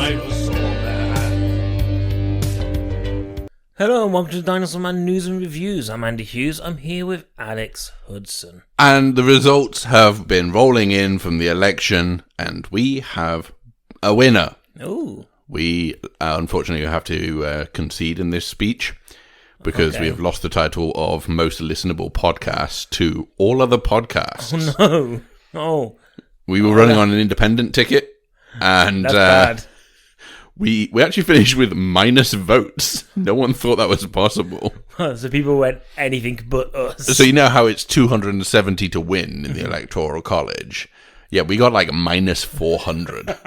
Dinosaur Man. Hello and welcome to Dinosaur Man News and Reviews. I'm Andy Hughes. I'm here with Alex Hudson. And the results have been rolling in from the election, and we have a winner. Ooh. We unfortunately have to concede in this speech because we have lost the title of most listenable podcast to all other podcasts. Oh no. Oh. We were running on an independent ticket, and That's bad. We actually finished with minus votes. No one thought that was possible. So people went anything but us. So you know how it's 270 to win in the Electoral College? Yeah, we got like minus 400.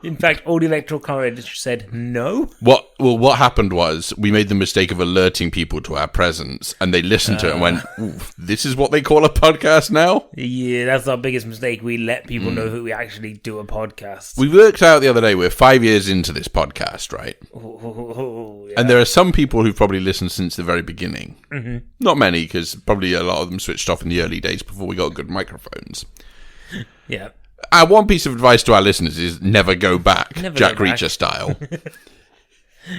In fact, all the Electoral College said no. What happened was we made the mistake of alerting people to our presence, and they listened to it and went, "Ooh, this is what they call a podcast now?" Yeah, that's our biggest mistake. We let people know that we actually do a podcast. We worked out the other day, we're 5 years into this podcast, right? Yeah. And there are some people who've probably listened since the very beginning. Mm-hmm. Not many, because probably a lot of them switched off in the early days before we got good microphones. Yeah. One piece of advice to our listeners is never go back, Never Jack go back. Reacher style.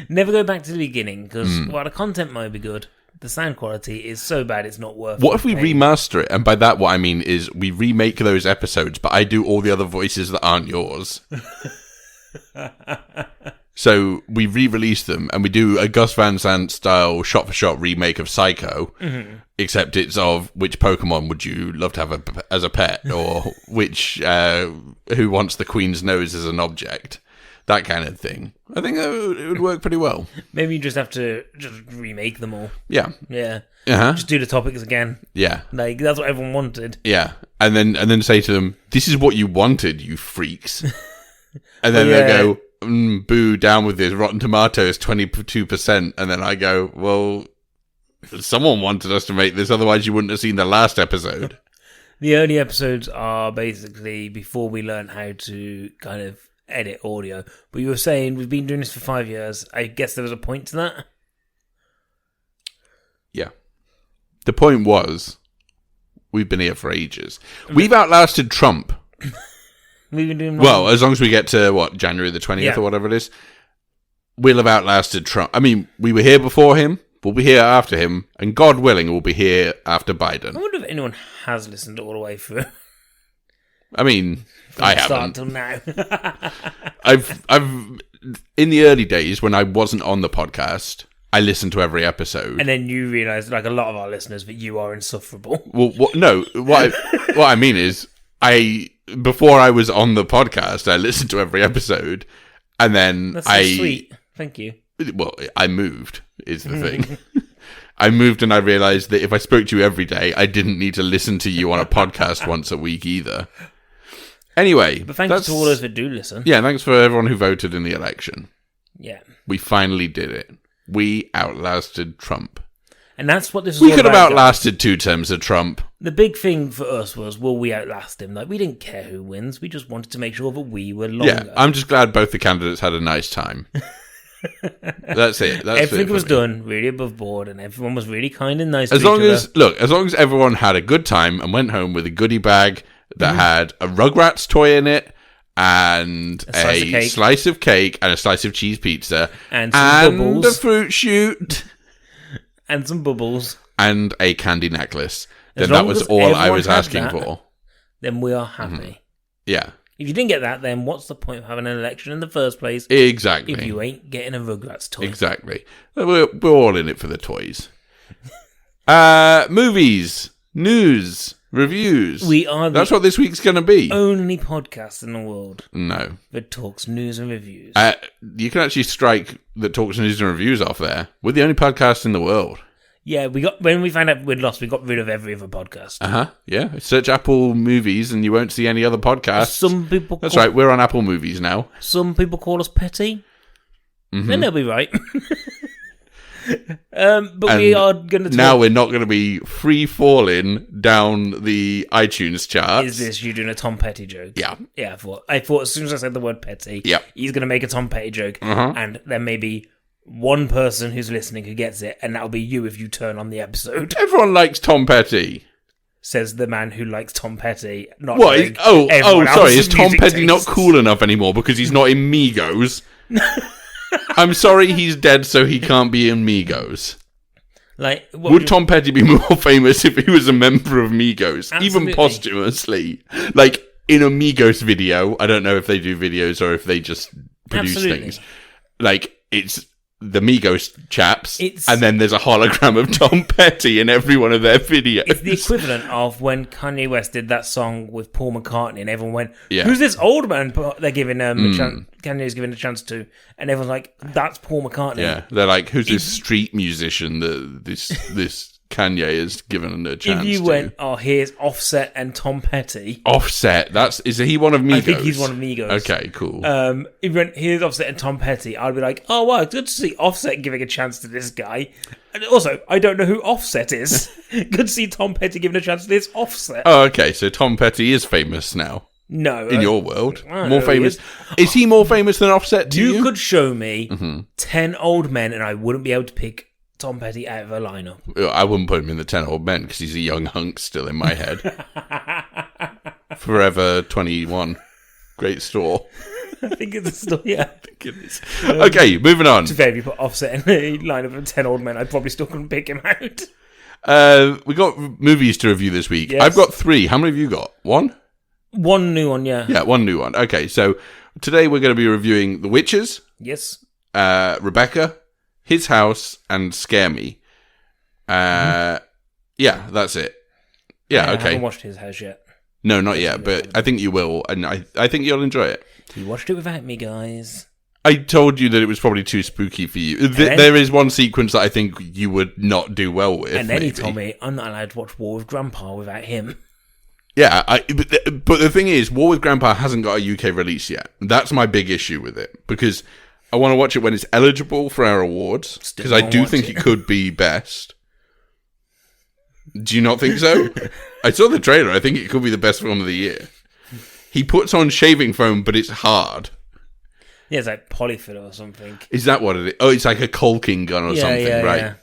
Never go back to the beginning, because while the content might be good, the sound quality is so bad it's not worth it. What if we remaster it? And by that, what I mean is we remake those episodes, but I do all the other voices that aren't yours. So we re-release them, and we do a Gus Van Sant style shot-for-shot remake of Psycho, except it's of which Pokemon would you love to have as a pet, or which who wants the Queen's nose as an object, that kind of thing. I think it would work pretty well. Maybe you just have to just remake them all. Yeah. Yeah. Uh-huh. Just do the topics again. Yeah. Like, that's what everyone wanted. Yeah. And then say to them, "This is what you wanted, you freaks." And then they go, "Boo, down with this. Rotten Tomatoes, 22%. And then I go, "Well, someone wanted us to make this, otherwise you wouldn't have seen the last episode." The early episodes are basically before we learn how to kind of edit audio. But you were saying we've been doing this for 5 years. I guess there was a point to that? Yeah. The point was, we've been here for ages. We've outlasted Trump. We've been doing Well, as long as we get to, January the 20th or whatever it is, we'll have outlasted Trump. I mean, we were here before him, we'll be here after him, and God willing, we'll be here after Biden. I wonder if anyone has listened all the way through. I mean, I haven't. Till now. I've in the early days when I wasn't on the podcast, I listened to every episode. And then you realise, like a lot of our listeners, that you are insufferable. Well, what I mean is, before I was on the podcast, I listened to every episode, and then That's so sweet. Thank you. Well, I moved, is the thing. I moved and I realised that if I spoke to you every day, I didn't need to listen to you on a podcast once a week either. Anyway. But thank you to all those that do listen. Yeah, thanks for everyone who voted in the election. Yeah. We finally did it. We outlasted Trump. And that's what this is We all could have about, outlasted 2 terms of Trump. The big thing for us was, will we outlast him? Like, we didn't care who wins. We just wanted to make sure that we were longer. Yeah, I'm just glad both the candidates had a nice time. That's it. Everything was done really above board, and everyone was really kind and nice. As long as everyone had a good time and went home with a goodie bag that had a Rugrats toy in it, and a slice of cake and a slice of cheese pizza, and some bubbles, a fruit shoot, and some bubbles, and a candy necklace, then that was all I was asking for. Then we are happy. Yeah. If you didn't get that, then what's the point of having an election in the first place? Exactly. If you ain't getting a Rugrats toy. Exactly. We're all in it for the toys. Movies, news, reviews. That's what this week's going to be. Only podcast in the world. No. That talks news and reviews. You can actually strike that talks news and reviews off there. We're the only podcast in the world. Yeah, when we found out we'd lost, we got rid of every other podcast. Yeah. Search Apple Movies and you won't see any other podcasts. Some people. That's right. We're on Apple Movies now. Some people call us petty. Then they'll be right. But we are going to. Now we're not going to be free falling down the iTunes charts. Is this you doing a Tom Petty joke? Yeah. Yeah. I thought as soon as I said the word petty, he's going to make a Tom Petty joke, and there may be one person who's listening who gets it, and that'll be you if you turn on the episode. Everyone likes Tom Petty. says the man who likes Tom Petty. Not What? knowing Sorry. everyone Is Tom else's Petty music not tastes. cool enough anymore because he's not in Migos? I'm sorry, he's dead, so he can't be in Migos. Like, Would Tom Petty be more famous if he was a member of Migos, Absolutely. even posthumously? Like in a Migos video, I don't know if they do videos or if they just produce Absolutely. things. Like it's the Migos chaps, It's- and then there's a hologram of Tom Petty in every one of their videos. It's the equivalent of when Kanye West did that song with Paul McCartney, and everyone went, Yeah. "Who's this old man?" They're giving a chance. Kanye's giving a chance to, and everyone's like, "That's Paul McCartney." Yeah, they're like, who's this street musician that this Kanye has given a chance If you to? went, "Oh, here's Offset and Tom Petty," Offset, is he one of Migos? I think he's one of Migos. Okay, cool. If you went, "Here's Offset and Tom Petty," I'd be like, "Oh wow, good to see Offset giving a chance to this guy." And also, I don't know who Offset is. Good to see Tom Petty giving a chance to this Offset. Oh, okay, so Tom Petty is famous now No, in your world. I don't More know who he famous. Is he more famous than Offset to you? You could show me Mm-hmm. 10 old men, and I wouldn't be able to pick Tom Petty out of a lineup. I wouldn't put him in the 10 old men because he's a young hunk still in my head. Forever 21. Great store. I think it's still, yeah. Goodness. Okay, moving on. To be fair, if you put Offset in a lineup of 10 old men, I probably still couldn't pick him out. We got movies to review this week. Yes. I've got 3. How many have you got? 1? One new one, yeah. Yeah, 1 new one. Okay, so today we're going to be reviewing The Witches, Yes. Rebecca, His House, and Scare Me. Yeah, that's it. Yeah, I okay. haven't watched His House yet. No, not yet, but I think you will, and I think you'll enjoy it. You watched it without me, guys. I told you that it was probably too spooky for you. then- There is one sequence that I think you would not do well with. And then he maybe. told me I'm not allowed to watch War with Grandpa without him. Yeah, but the thing is, War with Grandpa hasn't got a UK release yet. That's my big issue with it, because I want to watch it when it's eligible for our awards, because I won't do watch think it. it could be best. Do you not think so? I saw the trailer. I think it could be the best film of the year. He puts on shaving foam, but it's hard. Yeah, it's like polyfill or something. Is that what it is? Oh, it's like a caulking gun or something, right? Yeah.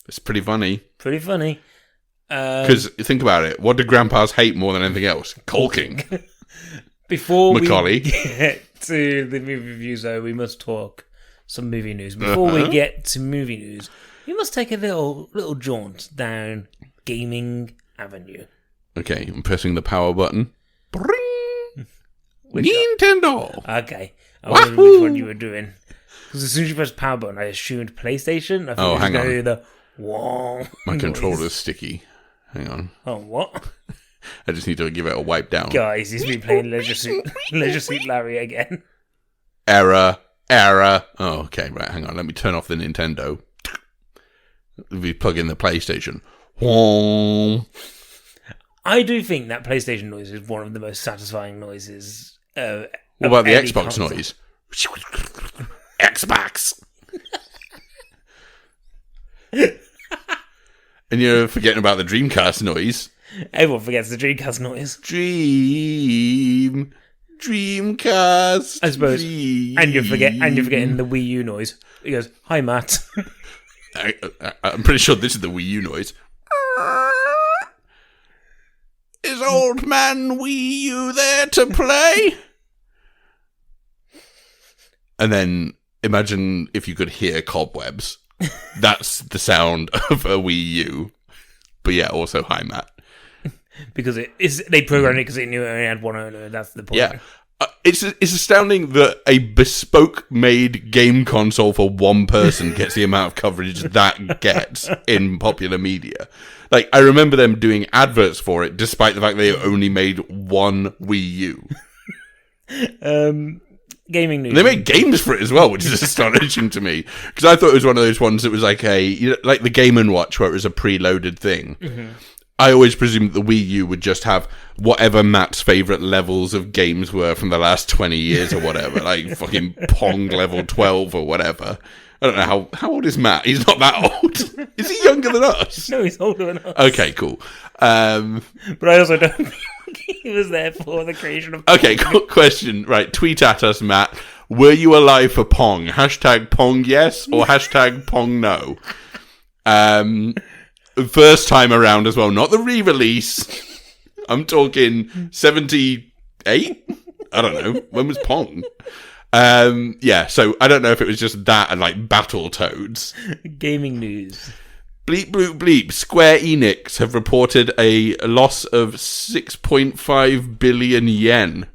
It's pretty funny. Pretty funny. Because think about it. What do grandpas hate more than anything else? Caulking. Before Macaulay. we get to the movie reviews, though, we must talk some movie news. Before we get to movie news, we must take a little jaunt down Gaming Avenue. Okay, I'm pressing the power button. Bring! Which- Nintendo! Okay. I wondered which one you were doing. Because as soon as you press the power button, I assumed PlayStation. I thought Oh, it was hang going on. to do the whoa. My noise. controller's sticky. Hang on. Oh, what? I just need to give it a wipe down. Guys, he's been playing Leisure Suit Larry again. Error. Oh, okay, right, hang on. Let me turn off the Nintendo. We plug in the PlayStation. Whoom. I do think that PlayStation noise is one of the most satisfying noises. What about the any Xbox console. noise? Xbox. And you're forgetting about the Dreamcast noise. Everyone forgets the Dreamcast noise. Dreamcast. I suppose. Dream. And you're forgetting the Wii U noise. He goes, "Hi, Matt." I'm pretty sure this is the Wii U noise. Is old man Wii U there to play? And then imagine if you could hear cobwebs. That's the sound of a Wii U. But yeah, also hi Matt. Because they programmed it because they knew it only had one owner. That's the point. Yeah. It's astounding that a bespoke made game console for one person gets the amount of coverage that gets in popular media. Like, I remember them doing adverts for it, despite the fact they only made one Wii U. Gaming news. They made games for it as well, which is astonishing to me. Because I thought it was one of those ones that was like like the Game & Watch, where it was a preloaded thing. Mm-hmm. I always presumed the Wii U would just have whatever Matt's favourite levels of games were from the last 20 years or whatever. Like fucking Pong level 12 or whatever. I don't know how old is Matt? He's not that old. Is he younger than us? No, he's older than us. Okay, cool. But I also don't think he was there for the creation of Okay, cool question. Right, tweet at us, Matt. Were you alive for Pong? Hashtag Pong yes or hashtag Pong no? First time around as well, not the re-release. I'm talking 78? I don't know. When was Pong? Yeah, so I don't know if it was just that and like Battletoads. Gaming news. Bleep, bloop, bleep. Square Enix have reported a loss of 6.5 billion yen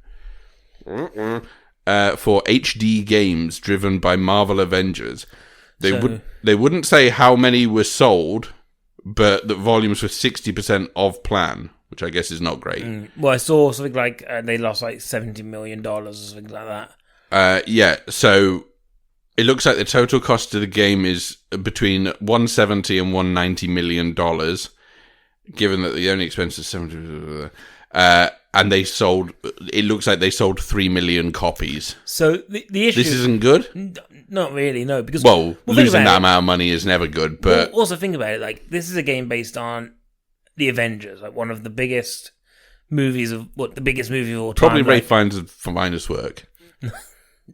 for HD games driven by Marvel Avengers. They wouldn't say how many were sold, but the volumes were 60% of plan, which I guess is not great. Well, I saw something like they lost like $70 million or something like that. Yeah, so it looks like the total cost of the game is between $170 and $190 million, given that the only expense is $70. And it looks like they sold 3 million copies. So the issue... This isn't good? Not really, no. Because losing that amount of money is never good, but... Also think about it, like, this is a game based on the Avengers, like one of the biggest movies of... the biggest movie of all time. Probably Ray Fiennes' finest work.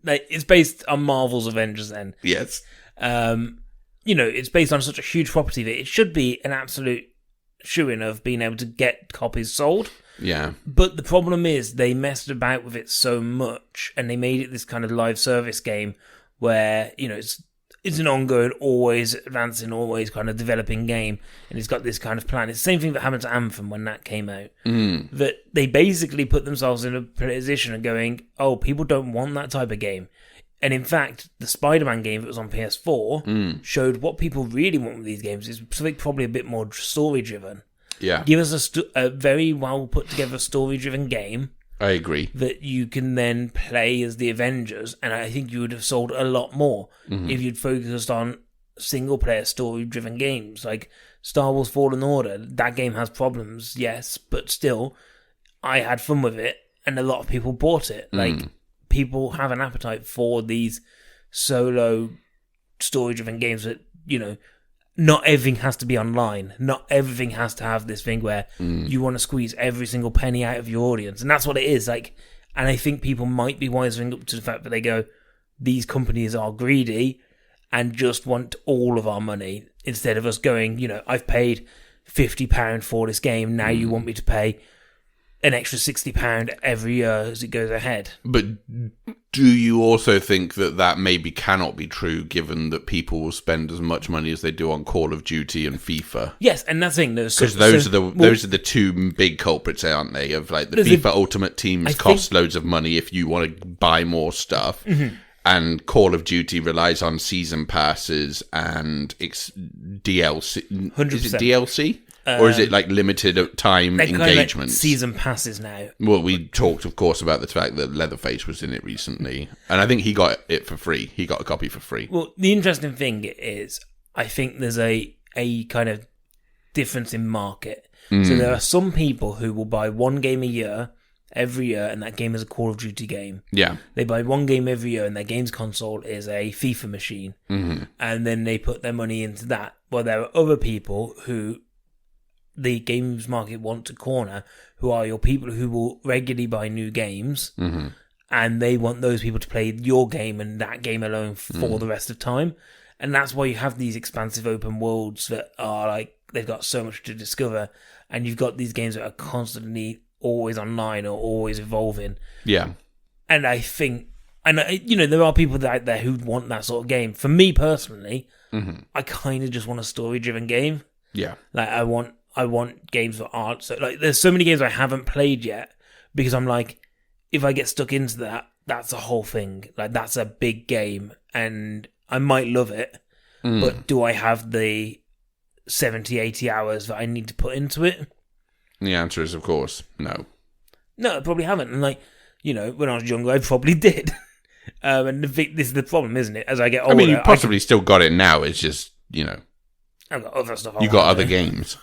Like, it's based on Marvel's Avengers then. Yes. It's based on such a huge property that it should be an absolute shoo-in of being able to get copies sold. Yeah. But the problem is they messed about with it so much and they made it this kind of live service game where, it's an ongoing, always advancing, always kind of developing game, and it's got this kind of plan. It's the same thing that happened to Anthem when that came out. That they basically put themselves in a position of going, oh, people don't want that type of game. And in fact, the Spider-Man game that was on PS4 showed what people really want with these games is something probably a bit more story-driven. Yeah. Give us a very well put together story-driven game. I agree. That you can then play as the Avengers, and I think you would have sold a lot more if you'd focused on single-player story-driven games. Like Star Wars Fallen Order, that game has problems, yes, but still, I had fun with it, and a lot of people bought it. Like, people have an appetite for these solo story-driven games that, not everything has to be online. Not everything has to have this thing where you want to squeeze every single penny out of your audience. And that's what it is. Like, and I think people might be wising up to the fact that they go, these companies are greedy and just want all of our money instead of us going, I've paid £50 for this game. Now you want me to pay an extra £60 every year as it goes ahead. But do you also think that maybe cannot be true, given that people will spend as much money as they do on Call of Duty and FIFA? Yes, and that's the thing. Because those are the two big culprits, aren't they? Of like the FIFA Ultimate Teams cost loads of money if you want to buy more stuff, and Call of Duty relies on season passes and DLC. 100%. Is it DLC? Or is it like limited time engagements? Kind of like season passes now. Well, we talked, of course, about the fact that Leatherface was in it recently. And I think he got it for free. He got a copy for free. Well, the interesting thing is, I think there's a kind of difference in market. So there are some people who will buy one game a year, every year, and that game is a Call of Duty game. Yeah. They buy one game every year, and their games console is a FIFA machine. And then they put their money into that. Well, there are other people who the games market want to corner, who are your people who will regularly buy new games, and they want those people to play your game and that game alone for the rest of time. And that's why you have these expansive open worlds that are like, they've got so much to discover, and you've got these games that are constantly always online or always evolving. Yeah. And I think, and there are people out there who want that sort of game. For me personally, I kind of just want a story-driven game. Yeah. Like, I want games that aren't so, like, there's so many games I haven't played yet because I'm like, if I get stuck into that, that's a whole thing. Like, that's a big game and I might love it, but do I have the 70, 80 hours that I need to put into it? The answer is, of course, no. No, I probably haven't. And like, when I was younger, I probably did. And this is the problem, isn't it? As I get older, I mean, you possibly still got it now. It's just, I've got other stuff. You got other games.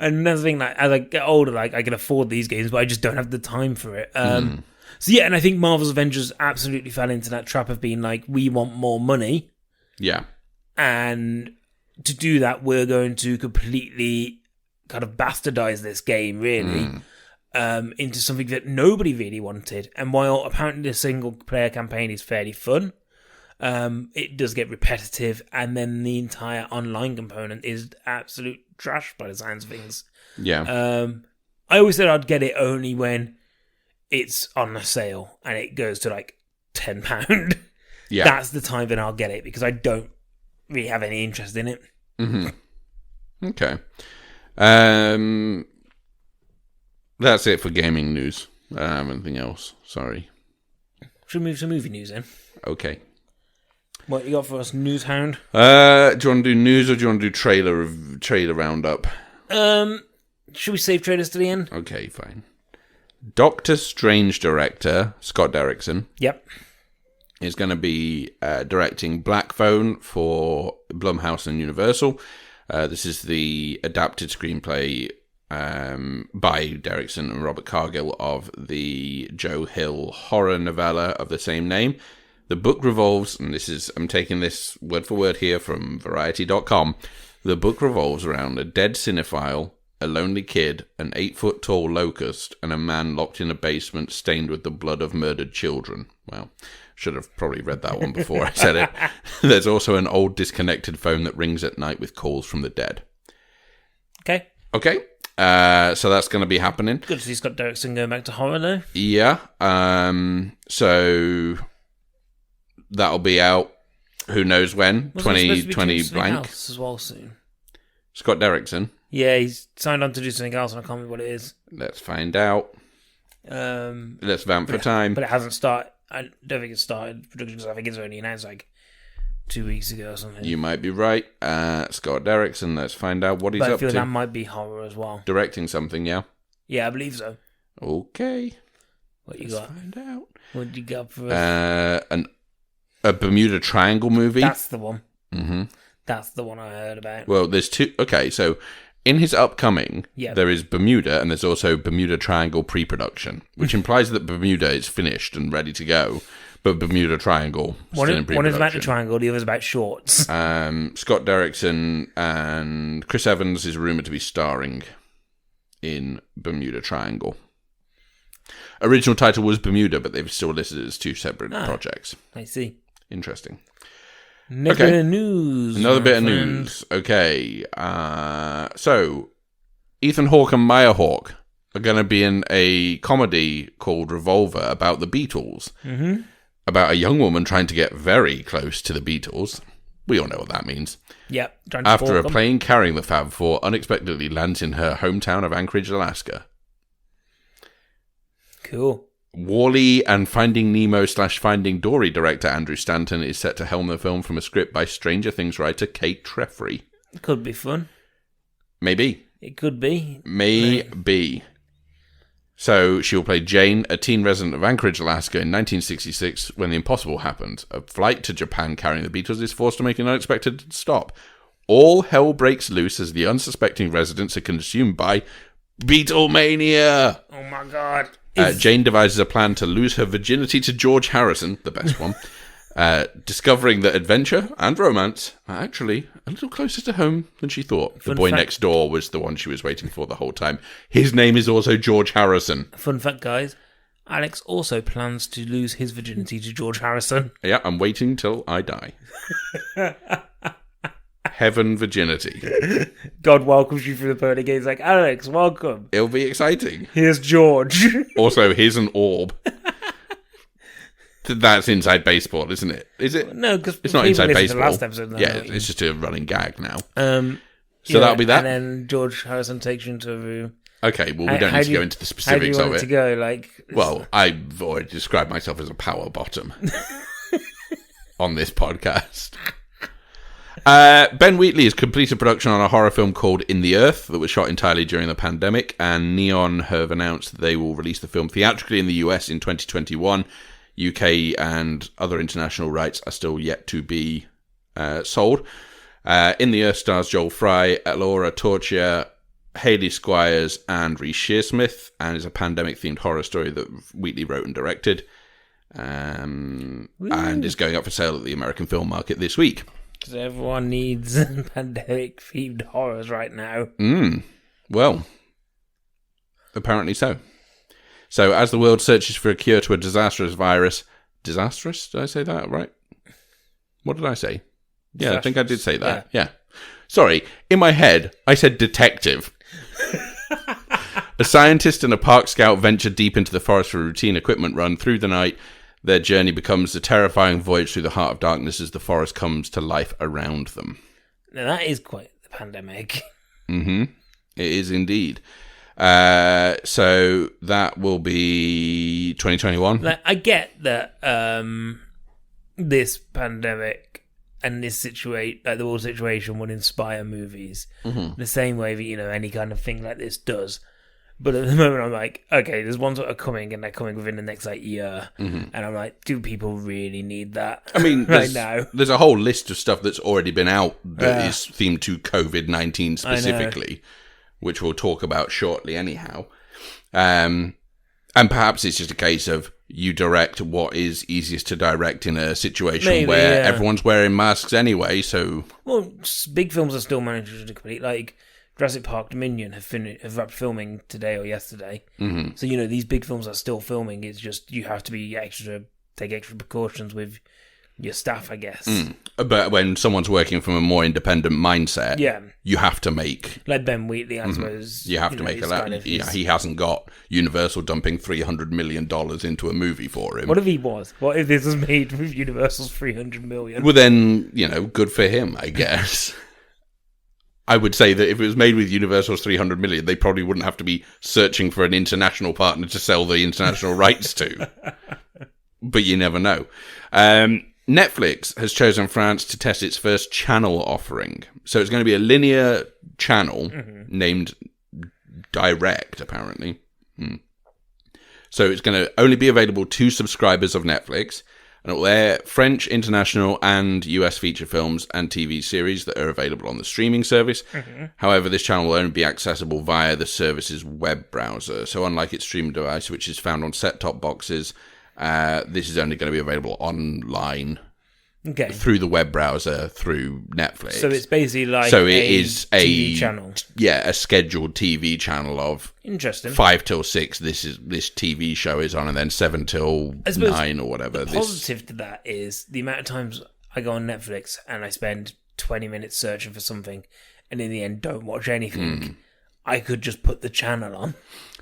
And that's the thing, like, as I get older, like, I can afford these games, but I just don't have the time for it. So yeah, and I think Marvel's Avengers absolutely fell into that trap of being like, we want more money. Yeah. And to do that, we're going to completely kind of bastardize this game, really, into something that nobody really wanted. And while apparently the single-player campaign is fairly fun, It does get repetitive, and then the entire online component is absolute trash by the sounds of things. Yeah. I always said I'd get it only when it's on a sale and it goes to like £10. Yeah. That's the time that I'll get it, because I don't really have any interest in it. Mm-hmm. Okay. That's it for gaming news. I don't have anything else. Sorry. Should we move to movie news then? Okay. What you got for us, News Hound? Do you want to do news or do you want to do trailer roundup? Should we save trailers to the end? Okay, fine. Doctor Strange director Scott Derrickson. Yep. Is going to be directing Black Phone for Blumhouse and Universal. This is the adapted screenplay by Derrickson and Robert Cargill of the Joe Hill horror novella of the same name. The book revolves, and I'm taking this word for word here from Variety.com. The book revolves around a dead cinephile, a lonely kid, an 8-foot-tall locust, and a man locked in a basement stained with the blood of murdered children. Well, should have probably read that one before I said it. There's also an old disconnected phone that rings at night with calls from the dead. Okay. So that's going to be happening. Good to see Scott Derrickson going back to horror, though. Yeah. So that'll be out. Who knows when? 2020 blank. As well soon. Scott Derrickson. Yeah, he's signed on to do something else, and I can't remember what it is. Let's find out. Let's vamp for time. But it hasn't started. I don't think it's started production, because I think it's only announced like 2 weeks ago or something. You might be right. Scott Derrickson, let's find out what he's up to. I feel that might be horror as well. Directing something, yeah? Yeah, I believe so. Okay. What you let's got? Find out. What you got for us? A Bermuda Triangle movie. That's the one. Mm-hmm. That's the one I heard about. Well, there's two. Okay, so in his upcoming, there is Bermuda, and there's also Bermuda Triangle pre-production, which implies that Bermuda is finished and ready to go, but Bermuda Triangle still in pre-production. One is about the triangle, the other is about shorts. Scott Derrickson and Chris Evans is rumoured to be starring in Bermuda Triangle. Original title was Bermuda, but they've still listed it as two separate projects. I see. Interesting. Another bit of news. Another bit of news. Okay. So, Ethan Hawke and Maya Hawke are going to be in a comedy called Revolver about the Beatles. Mm-hmm. About a young woman trying to get very close to the Beatles. We all know what that means. Yep. After a plane carrying the Fab Four unexpectedly lands in her hometown of Anchorage, Alaska. Cool. Wall-E and Finding Nemo / Finding Dory director Andrew Stanton is set to helm the film from a script by Stranger Things writer Kate Treffry. It could be fun. Maybe. It could be. Maybe. So she'll play Jane, a teen resident of Anchorage, Alaska in 1966 when the impossible happens. A flight to Japan carrying the Beatles is forced to make an unexpected stop. All hell breaks loose as the unsuspecting residents are consumed by Beatlemania. Oh my god. Jane devises a plan to lose her virginity to George Harrison, the best one, discovering that adventure and romance are actually a little closer to home than she thought. The boy next door was the one she was waiting for the whole time. His name is also George Harrison. Fun fact, guys. Alex also plans to lose his virginity to George Harrison. Yeah, I'm waiting till I die. Heaven virginity. God welcomes you through the pearly gates like, Alex, welcome. It'll be exciting. Here's George. Also, here's an orb. That's inside baseball, isn't it? Is it? No, because it's not inside baseball. Last episode, though, yeah, it's just a running gag now. So that'll be that. And then George Harrison takes you into a room. Okay, well, we don't need to go into the specifics of it. To go? Well, I've already described myself as a power bottom on this podcast. Ben Wheatley has completed production on a horror film called In the Earth that was shot entirely during the pandemic, and Neon have announced that they will release the film theatrically in the US in 2021. UK and other international rights are still yet to be sold. In the Earth stars Joel Fry, Laura Torchia, Hayley Squires, and Reece Shearsmith, and is a pandemic-themed horror story that Wheatley wrote and directed, and is going up for sale at the American film market this week. Because everyone needs pandemic-themed horrors right now. Well, apparently so. So, as the world searches for a cure to a disastrous virus... Disastrous? Did I say that right? What did I say? Yeah, I think I did say that. Yeah. Sorry, in my head, I said detective. A scientist and a park scout venture deep into the forest for a routine equipment run. Through the night, their journey becomes a terrifying voyage through the heart of darkness as the forest comes to life around them. Now, that is quite the pandemic. Mm-hmm. It is indeed. So that will be 2021. Like, I get that this pandemic and this situation, like the whole situation, would inspire movies the same way that, any kind of thing like this does. But at the moment, I'm like, okay, there's ones that are coming, and they're coming within the next year, and I'm like, do people really need that? I mean, right now, there's a whole list of stuff that's already been out that is themed to COVID-19 specifically, which we'll talk about shortly, anyhow. And perhaps it's just a case of you direct what is easiest to direct in a situation where everyone's wearing masks anyway. So, well, big films are still managed to complete, like Jurassic Park Dominion have wrapped filming today or yesterday. Mm-hmm. So, these big films are still filming. It's just you have to take extra precautions with your staff, I guess. But when someone's working from a more independent mindset, you have to make... Like Ben Wheatley, I suppose. You have to make that. He hasn't got Universal dumping $300 million into a movie for him. What if he was? What if this was made with Universal's $300 million? Well, then, good for him, I guess. I would say that if it was made with Universal's $300 million, they probably wouldn't have to be searching for an international partner to sell the international rights to. But you never know. Netflix has chosen France to test its first channel offering. So it's going to be a linear channel named Direct, apparently. So it's going to only be available to subscribers of Netflix. And it will air French, international, and US feature films and TV series that are available on the streaming service. However, this channel will only be accessible via the service's web browser. So unlike its streaming device, which is found on set-top boxes, this is only going to be available online through the web browser, through Netflix. So it's basically like TV channel. Yeah, a scheduled TV channel of interesting 5 till 6. This TV show is on, and then 7 till 9 or whatever. The positive to that is the amount of times I go on Netflix and I spend 20 minutes searching for something, and in the end don't watch anything. I could just put the channel on.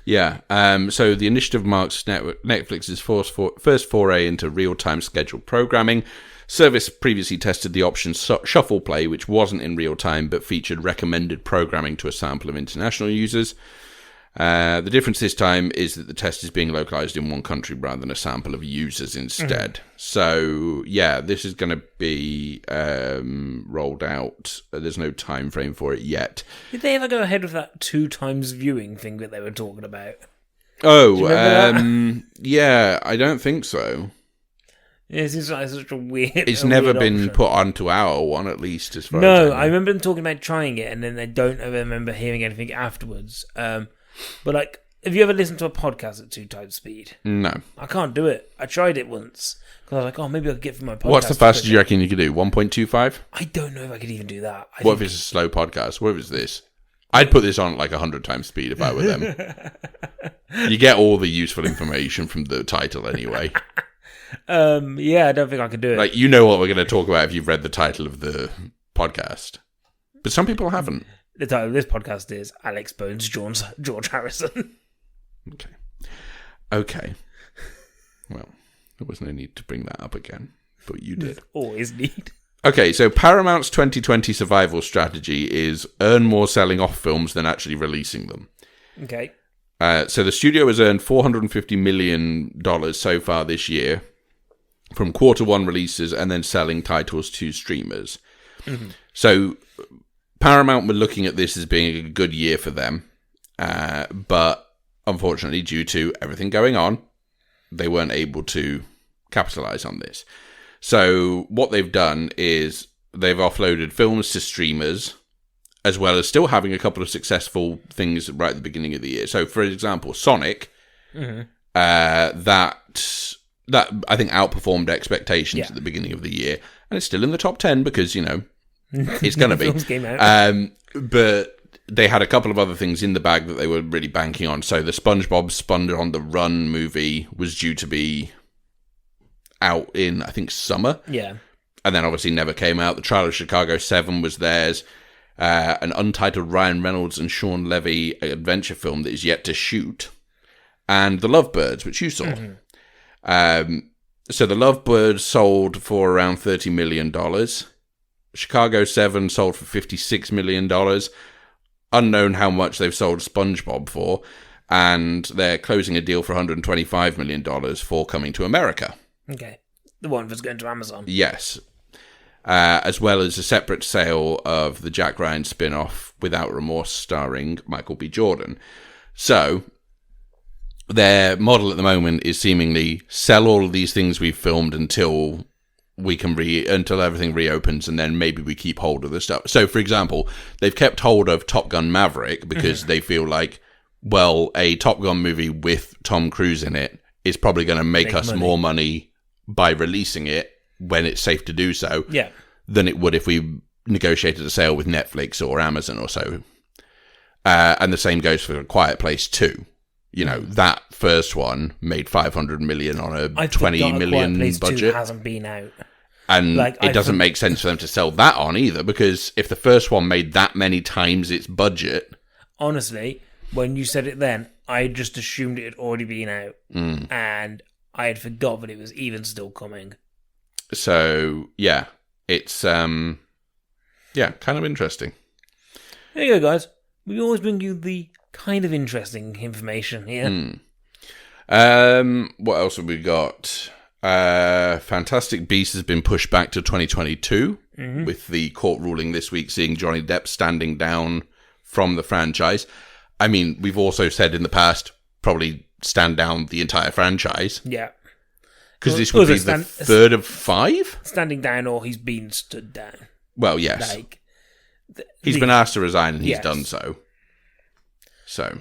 Yeah, so the initiative marks Netflix's first foray into real-time scheduled programming. Service previously tested the option Shuffle Play, which wasn't in real time but featured recommended programming to a sample of international users. The difference this time is that the test is being localized in one country rather than a sample of users instead. So, yeah, this is going to be rolled out. There's no time frame for it yet. Did they ever go ahead with that 2 times viewing thing that they were talking about? Oh, yeah, I don't think so. Yeah, it seems like such a weird... It's never been put onto our one, at least, as far as I know. I remember them talking about trying it, and then I don't ever remember hearing anything afterwards. But, have you ever listened to a podcast at 2 times speed? No. I can't do it. I tried it once, because I was like, maybe I could get from my podcast. What's the fastest you reckon you could do? 1.25? I don't know if I could even do that. What if it's a slow podcast? What if it's this? I'd put this on 100 times speed if I were them. You get all the useful information from the title anyway. I don't think I could do it. What we're going to talk about if you've read the title of the podcast. But some people haven't. The title of this podcast is Alex Bones George Harrison. Okay. Well, there was no need to bring that up again, but you did. Always need. Okay, so Paramount's 2020 survival strategy is earn more selling off films than actually releasing them. Okay. So the studio has earned $450 million so far this year from Q1 releases and then selling titles to streamers. So Paramount were looking at this as being a good year for them, but unfortunately, due to everything going on, they weren't able to capitalize on this. So what they've done is they've offloaded films to streamers, as well as still having a couple of successful things right at the beginning of the year. So, for example, Sonic, that I think outperformed expectations at the beginning of the year, and it's still in the top 10 because it's going to be. Came out. But they had a couple of other things in the bag that they were really banking on. So the SpongeBob Spun on the Run movie was due to be out in, I think, summer. Yeah. and then obviously never came out. The Trial of Chicago 7 was theirs. An untitled Ryan Reynolds and Sean Levy adventure film that is yet to shoot. And The Lovebirds, which you saw. So The Lovebirds sold for around $30 million. Chicago 7 sold for $56 million. Unknown how much they've sold SpongeBob for. And they're closing a deal for $125 million for Coming to America. Okay. The one that's going to Amazon. Yes. As well as a separate sale of the Jack Ryan spin-off Without Remorse starring Michael B. Jordan. So, their model at the moment is seemingly sell all of these things we've filmed until we can until everything reopens, and then maybe we keep hold of the stuff. So, for example, they've kept hold of Top Gun Maverick because they feel like, well, a Top Gun movie with Tom Cruise in it is probably going to make us more money by releasing it when it's safe to do so, than it would if we negotiated a sale with Netflix or Amazon or so. And the same goes for A Quiet Place 2. You know, that first one made $500 million on a $20 million budget. Quiet Place 2 hasn't been out. And it doesn't make sense for them to sell that on either, because if the first one made that many times its budget... Honestly, when you said it then, I just assumed it had already been out. And I had forgot that it was even still coming. So, yeah, it's, kind of interesting. There you go, guys. We always bring you the kind of interesting information here. What else have we got? Fantastic Beasts has been pushed back to 2022, with the court ruling this week seeing Johnny Depp standing down from the franchise. I mean, we've also said in the past, probably stand down the entire franchise. Yeah. Because this would be the third of 5? Standing down, or he's been stood down. Well, yes. He's been asked to resign, and he's done so. So.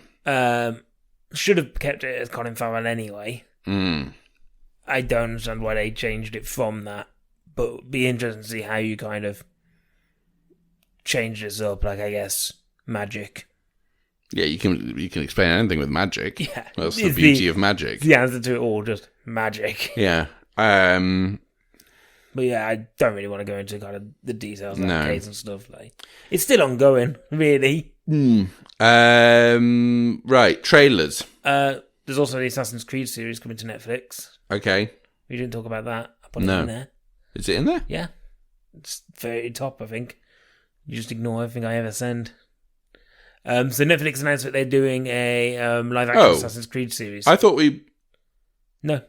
Should have kept it as Colin Farrell anyway. I don't understand why they changed it from that. But it'd be interesting to see how you kind of change this up, like, I guess, magic. Yeah, you can explain anything with magic. Yeah. That's the beauty of magic. The answer to it all, just magic. Yeah. But yeah, I don't really want to go into kind of the details of that case and stuff. Like, it's still ongoing, really. Right, trailers. There's also the Assassin's Creed series coming to Netflix. Okay. We didn't talk about that. I put it in there. Is it in there? Yeah. It's very top, I think. You just ignore everything I ever send. So Netflix announced that they're doing a live-action Assassin's Creed series. I thought we... No.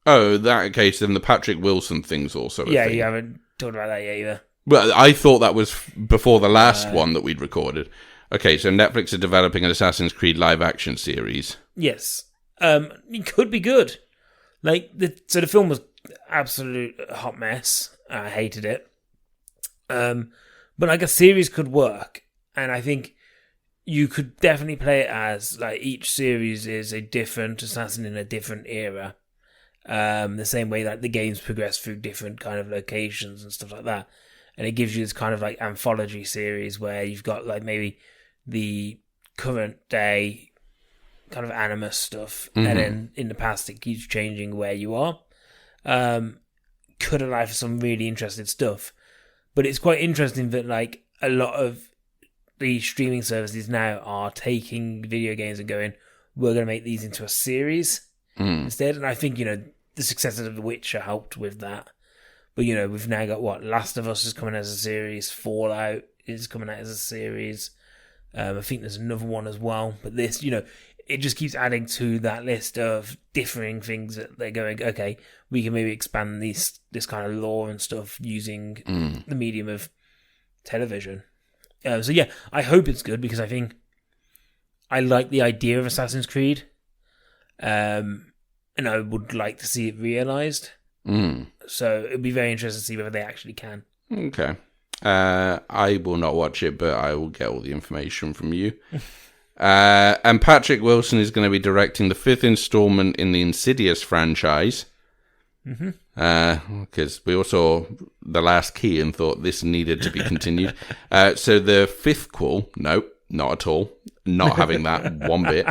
Oh, that case, then the Patrick Wilson thing's also a thing. You haven't talked about that yet either. Well, I thought that was before the last one that we'd recorded. Okay, so Netflix are developing an Assassin's Creed live-action series. Yes. It could be good. So the film was absolute hot mess. I hated it. But like a series could work. And I think you could definitely play it as, like, each series is a different assassin in a different era. The same way that the games progress through different kind of locations and stuff like that. And it gives you this kind of like anthology series where you've got like maybe the current day kind of Animus stuff. And then in the past it keeps changing where you are. Could allow for some really interesting stuff. But it's quite interesting that like a lot of the streaming services now are taking video games and going, we're going to make these into a series instead. And I think, the successes of The Witcher helped with that. But, we've now got Last of Us is coming as a series. Fallout is coming out as a series. I think there's another one as well. But this, it just keeps adding to that list of differing things that they're going, okay, we can maybe expand this kind of lore and stuff using the medium of television. So yeah, I hope it's good because I think I like the idea of Assassin's Creed. And I would like to see it realised. So it'd be very interesting to see whether they actually can. Okay. I will not watch it, but I will get all the information from you. And Patrick Wilson is going to be directing the 5th installment in the Insidious franchise. Because we all saw The Last Key and thought this needed to be continued. So the 5th quel, nope, not at all. Not having that one bit.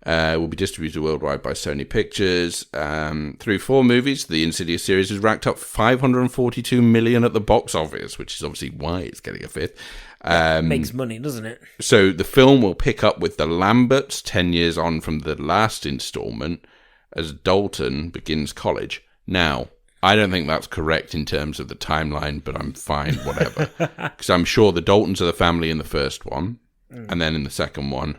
Will be distributed worldwide by Sony Pictures. Through 4 movies, the Insidious series has racked up $542 million at the box office, which is obviously why it's getting a 5th. Makes money, doesn't it? So the film will pick up with the Lamberts 10 years on from the last installment as Dalton begins college. Now, I don't think that's correct in terms of the timeline, but I'm fine, whatever. Because I'm sure the Daltons are the family in the first one, and then in the second one.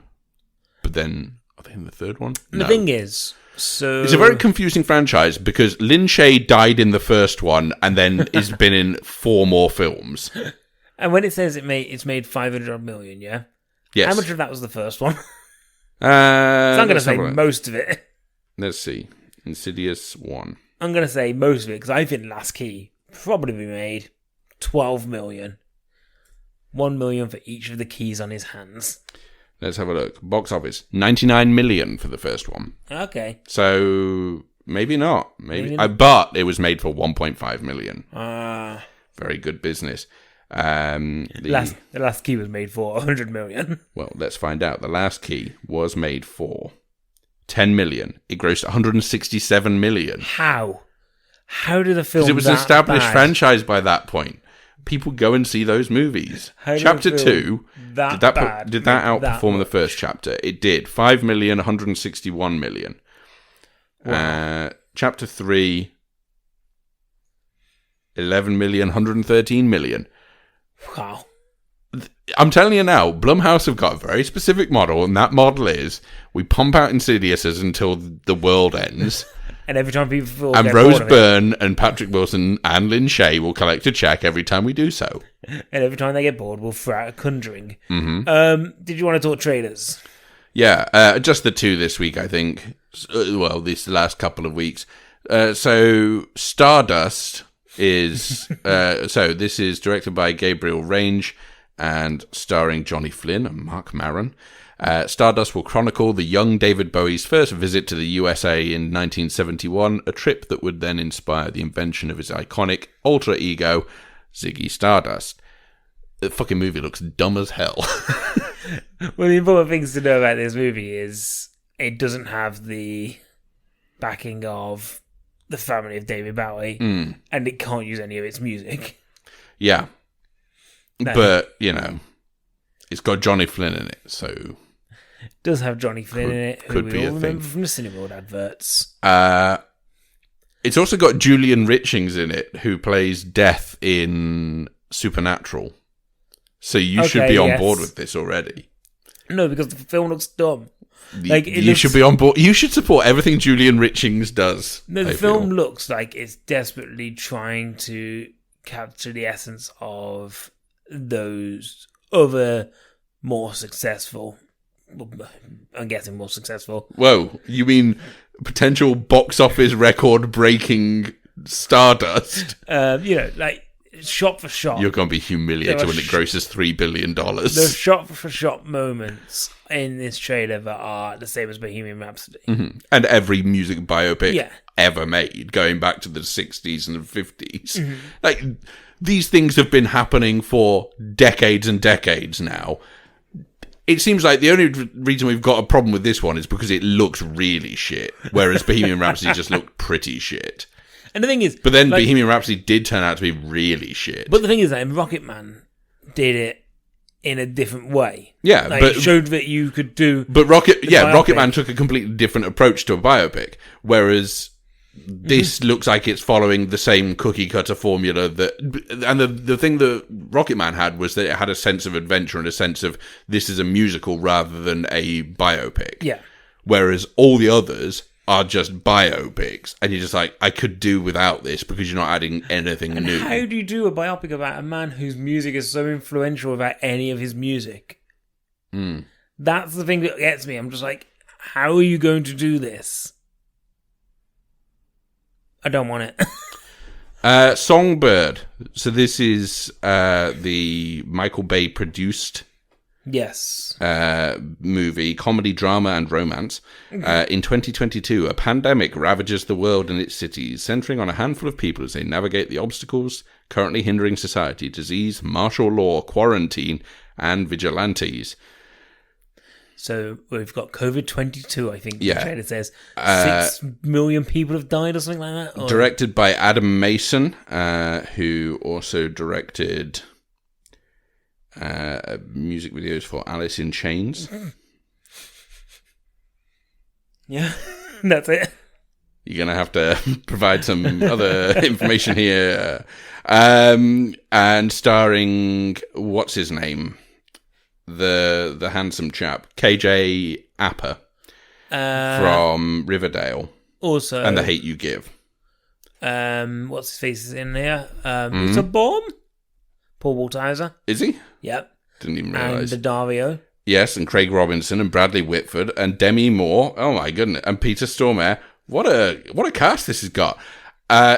But then, are they in the third one? The thing is, so... It's a very confusing franchise because Lin Shaye died in the first one and then has been in 4 more films. And when it says it's made 500 million, yeah? Yes. How much of that was the first one? So I'm going to say most of it. Let's see. Insidious 1. I'm going to say most of it because I think Last Key probably made 12 million. 1 million for each of the keys on his hands. Let's have a look. Box office, 99 million for the first one. Okay. So, maybe not. But it was made for 1.5 million. Very good business. The Last Key was made for 100 million. Well, let's find out. The Last Key was made for 10 million. It grossed 167 million. How? How did a film? Because it was an established franchise by that point. People go and see those movies. Chapter 2 did that outperform the first chapter? It did. 5 million, 161 million. Wow. Chapter 3, 11 million, 113 million. Wow. I'm telling you now, Blumhouse have got a very specific model, and that model is we pump out Insidiouses until the world ends. And every time people and Rose Byrne and Patrick Wilson and Lin Shaye will collect a check every time we do so. And every time they get bored, we'll throw out a Conjuring. Mm-hmm. Did you want to talk trailers? Yeah, just the 2 this week, I think. Well, this last couple of weeks. So Stardust is... so this is directed by Gabriel Range and starring Johnny Flynn and Mark Maron. Stardust will chronicle the young David Bowie's first visit to the USA in 1971, a trip that would then inspire the invention of his iconic alter ego, Ziggy Stardust. The fucking movie looks dumb as hell. Well, the important things to know about this movie is it doesn't have the backing of the family of David Bowie, and it can't use any of its music. Yeah. But, you know, it's got Johnny Flynn in it, so... It does have Johnny Flynn in it, who we all remember from the Cineworld adverts. It's also got Julian Richings in it, who plays Death in Supernatural. So you should be on board with this already. No, because the film looks dumb. Should be on board. You should support everything Julian Richings does. No, the film looks like it's desperately trying to capture the essence of those other more successful... I'm guessing more successful. Whoa, you mean potential box office record breaking Stardust? Like shot for shot. You're going to be humiliated when it grosses $3 billion. There's shot for shot moments in this trailer that are the same as Bohemian Rhapsody. Mm-hmm. And every music biopic ever made, going back to the 60s and the 50s. Mm-hmm. Like, these things have been happening for decades and decades now. It seems like the only reason we've got a problem with this one is because it looks really shit, whereas Bohemian Rhapsody just looked pretty shit. And the thing is... But then Bohemian Rhapsody did turn out to be really shit. But the thing is that Rocket Man did it in a different way. Yeah, but... It showed that you could do... But Rocket Man took a completely different approach to a biopic, whereas... This looks like it's following the same cookie-cutter formula and the thing that Rocket Man had was that it had a sense of adventure and a sense of this is a musical rather than a biopic. Yeah. Whereas all the others are just biopics, and you're just like, I could do without this because you're not adding anything new. How do you do a biopic about a man whose music is so influential without any of his music? That's the thing that gets me. I'm just like, how are you going to do this? I don't want it. Songbird. So this is the Michael Bay produced movie, comedy, drama, and romance. In 2022, a pandemic ravages the world and its cities, centering on a handful of people as they navigate the obstacles currently hindering society: disease, martial law, quarantine, and vigilantes. So we've got COVID-22, I think. Yeah. The trailer says 6 million people have died or something like that. Or... Directed by Adam Mason, who also directed music videos for Alice in Chains. Yeah, that's it. You're going to have to provide some other information here. And starring, what's his name? The handsome chap, KJ Apper from Riverdale. Also, and The Hate U Give. What's his face is in there? It's a bomb. Paul Walter. Is he? Yep. Didn't even realise. And Dario. Yes, and Craig Robinson and Bradley Whitford and Demi Moore. Oh my goodness. And Peter Stormare. What a cast this has got.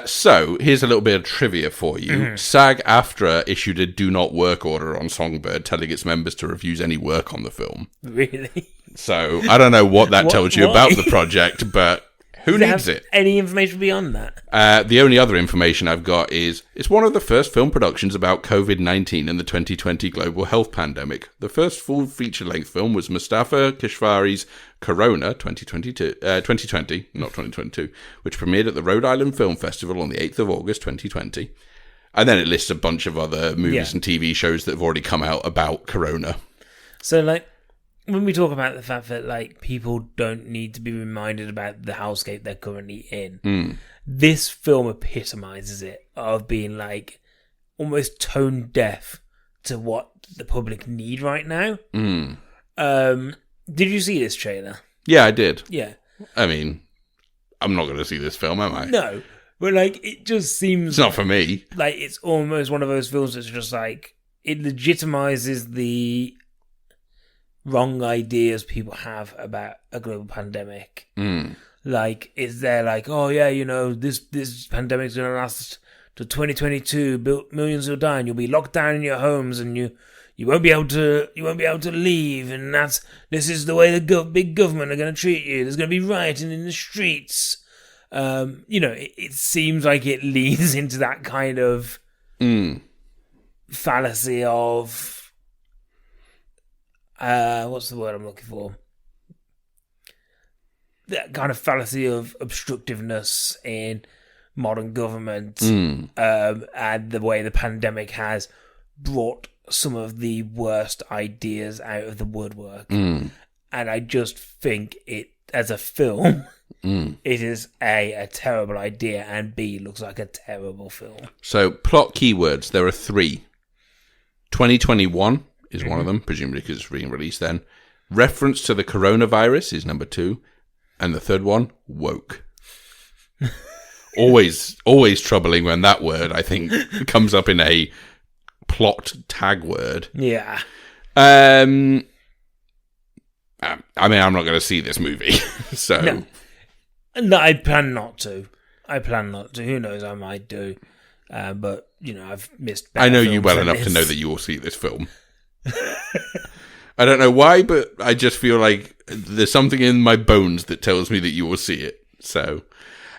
So, here's a little bit of trivia for you. SAG-AFTRA issued a do not work order on Songbird, telling its members to refuse any work on the film. Really? So, I don't know what that tells you about the project, but who needs it? Any information beyond that? The only other information I've got is it's one of the first film productions about COVID-19 and the 2020 global health pandemic. The first full feature-length film was Mustafa Keshvari's Corona 2020, not 2022, which premiered at the Rhode Island Film Festival on the 8th of August 2020. And then it lists a bunch of other movies and TV shows that have already come out about Corona. So, like, when we talk about the fact that, like, people don't need to be reminded about the hellscape they're currently in, this film epitomizes it, of being, like, almost tone deaf to what the public need right now. Did you see this trailer? Yeah, I did. Yeah. I mean, I'm not going to see this film, am I? No. But, like, it just seems... It's not for me. Like, it's almost one of those films that's just, like, it legitimizes the wrong ideas people have about a global pandemic. Like, is there like, oh yeah, you know, this pandemic's gonna last to 2022, millions will die, and you'll be locked down in your homes, and you won't be able to leave, and this is the way the big government are gonna treat you. There's gonna be rioting in the streets. You know, it seems like it leads into that kind of fallacy of what's the word I'm looking for? That kind of fallacy of obstructiveness in modern government, and the way the pandemic has brought some of the worst ideas out of the woodwork. And I just think it, as a film, it is A, a terrible idea, and B, looks like a terrible film. So, plot keywords, there are 3. 2021 is one of them, presumably because it's being released then. Reference to the coronavirus is number 2. And the third one, woke. always troubling when that word, I think, comes up in a plot tag word. Yeah. I mean, I'm not going to see this movie, so... No, I plan not to. Who knows, I might do. But, you know, I've missed... I know you well enough to know that you will see this film. I don't know why, but I just feel like there's something in my bones that tells me that you will see it. So,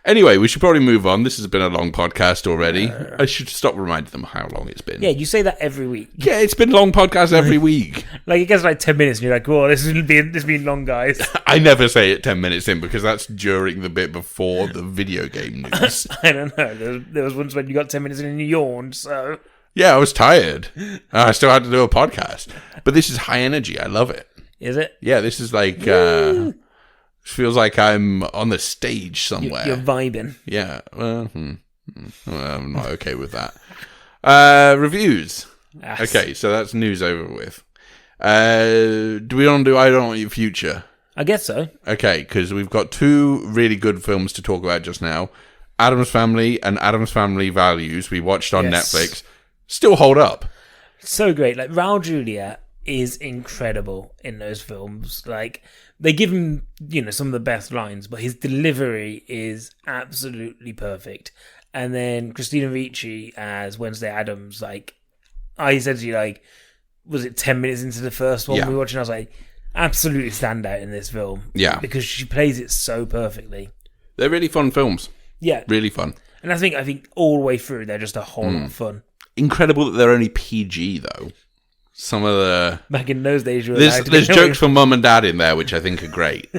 anyway, we should probably move on. This has been a long podcast already. I should stop reminding them how long it's been. Yeah, you say that every week. Yeah, it's been long podcasts every week. Like, it gets like 10 minutes and you're like, oh, this has been long, guys. I never say it 10 minutes in because that's during the bit before the video game news. I don't know. There was once when you got 10 minutes in and you yawned, so... Yeah, I was tired. I still had to do a podcast. But this is high energy. I love it. Is it? Yeah, this is like... feels like I'm on the stage somewhere. You're vibing. Yeah. Well, I'm not okay with that. Reviews. Yes. Okay, so that's news over with. Do we want to do I Don't Want Your Future? I guess so. Okay, because we've got 2 really good films to talk about just now. Addams Family and Addams Family Values we watched on Netflix. Still hold up. So great. Like, Raul Julia is incredible in those films. Like, they give him, you know, some of the best lines, but his delivery is absolutely perfect. And then Christina Ricci as Wednesday Addams, like, I said to you, like, was it 10 minutes into the first one we were watching? I was like, absolutely stand out in this film. Yeah. Because she plays it so perfectly. They're really fun films. Yeah. Really fun. And I think all the way through, they're just a whole lot of fun. Incredible that they're only PG, though. some of the... Back in those days, you were there's jokes from mum and dad in there, which I think are great.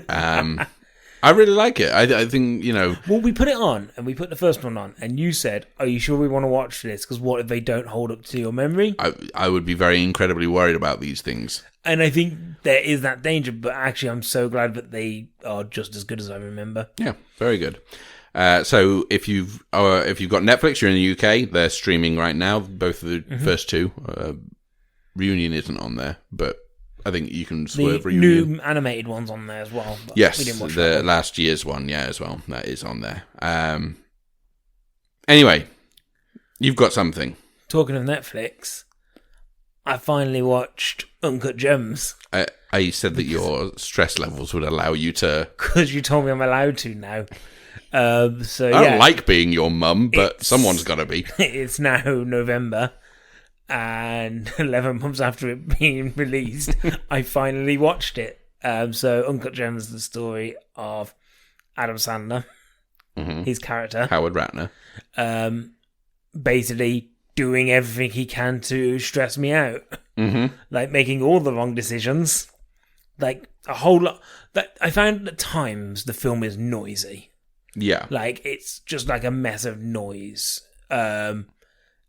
I really like it. I think, Well, we put it on, and we put the first one on, and you said, are you sure we want to watch this? Because what if they don't hold up to your memory? I would be very incredibly worried about these things. And I think there is that danger, but actually I'm so glad that they are just as good as I remember. Yeah, very good. So if you've got Netflix, you're in the UK, they're streaming right now, both of the first two. Reunion isn't on there, but I think you can swerve Reunion. New animated one's on there as well. Yes, we didn't watch the last year's one, as well. That is on there. Anyway, you've got something. Talking of Netflix, I finally watched Uncut Gems. I said that your stress levels would allow you to... Because you told me I'm allowed to now. I don't like being your mum, but someone's got to be. It's now November, and 11 months after it being released, I finally watched it. So Uncut Gems is the story of Adam Sandler, his character. Howard Ratner. Basically doing everything he can to stress me out. Like making all the wrong decisions. Like a whole lot. I found at times the film is noisy. Yeah. Like, it's just like a mess of noise. And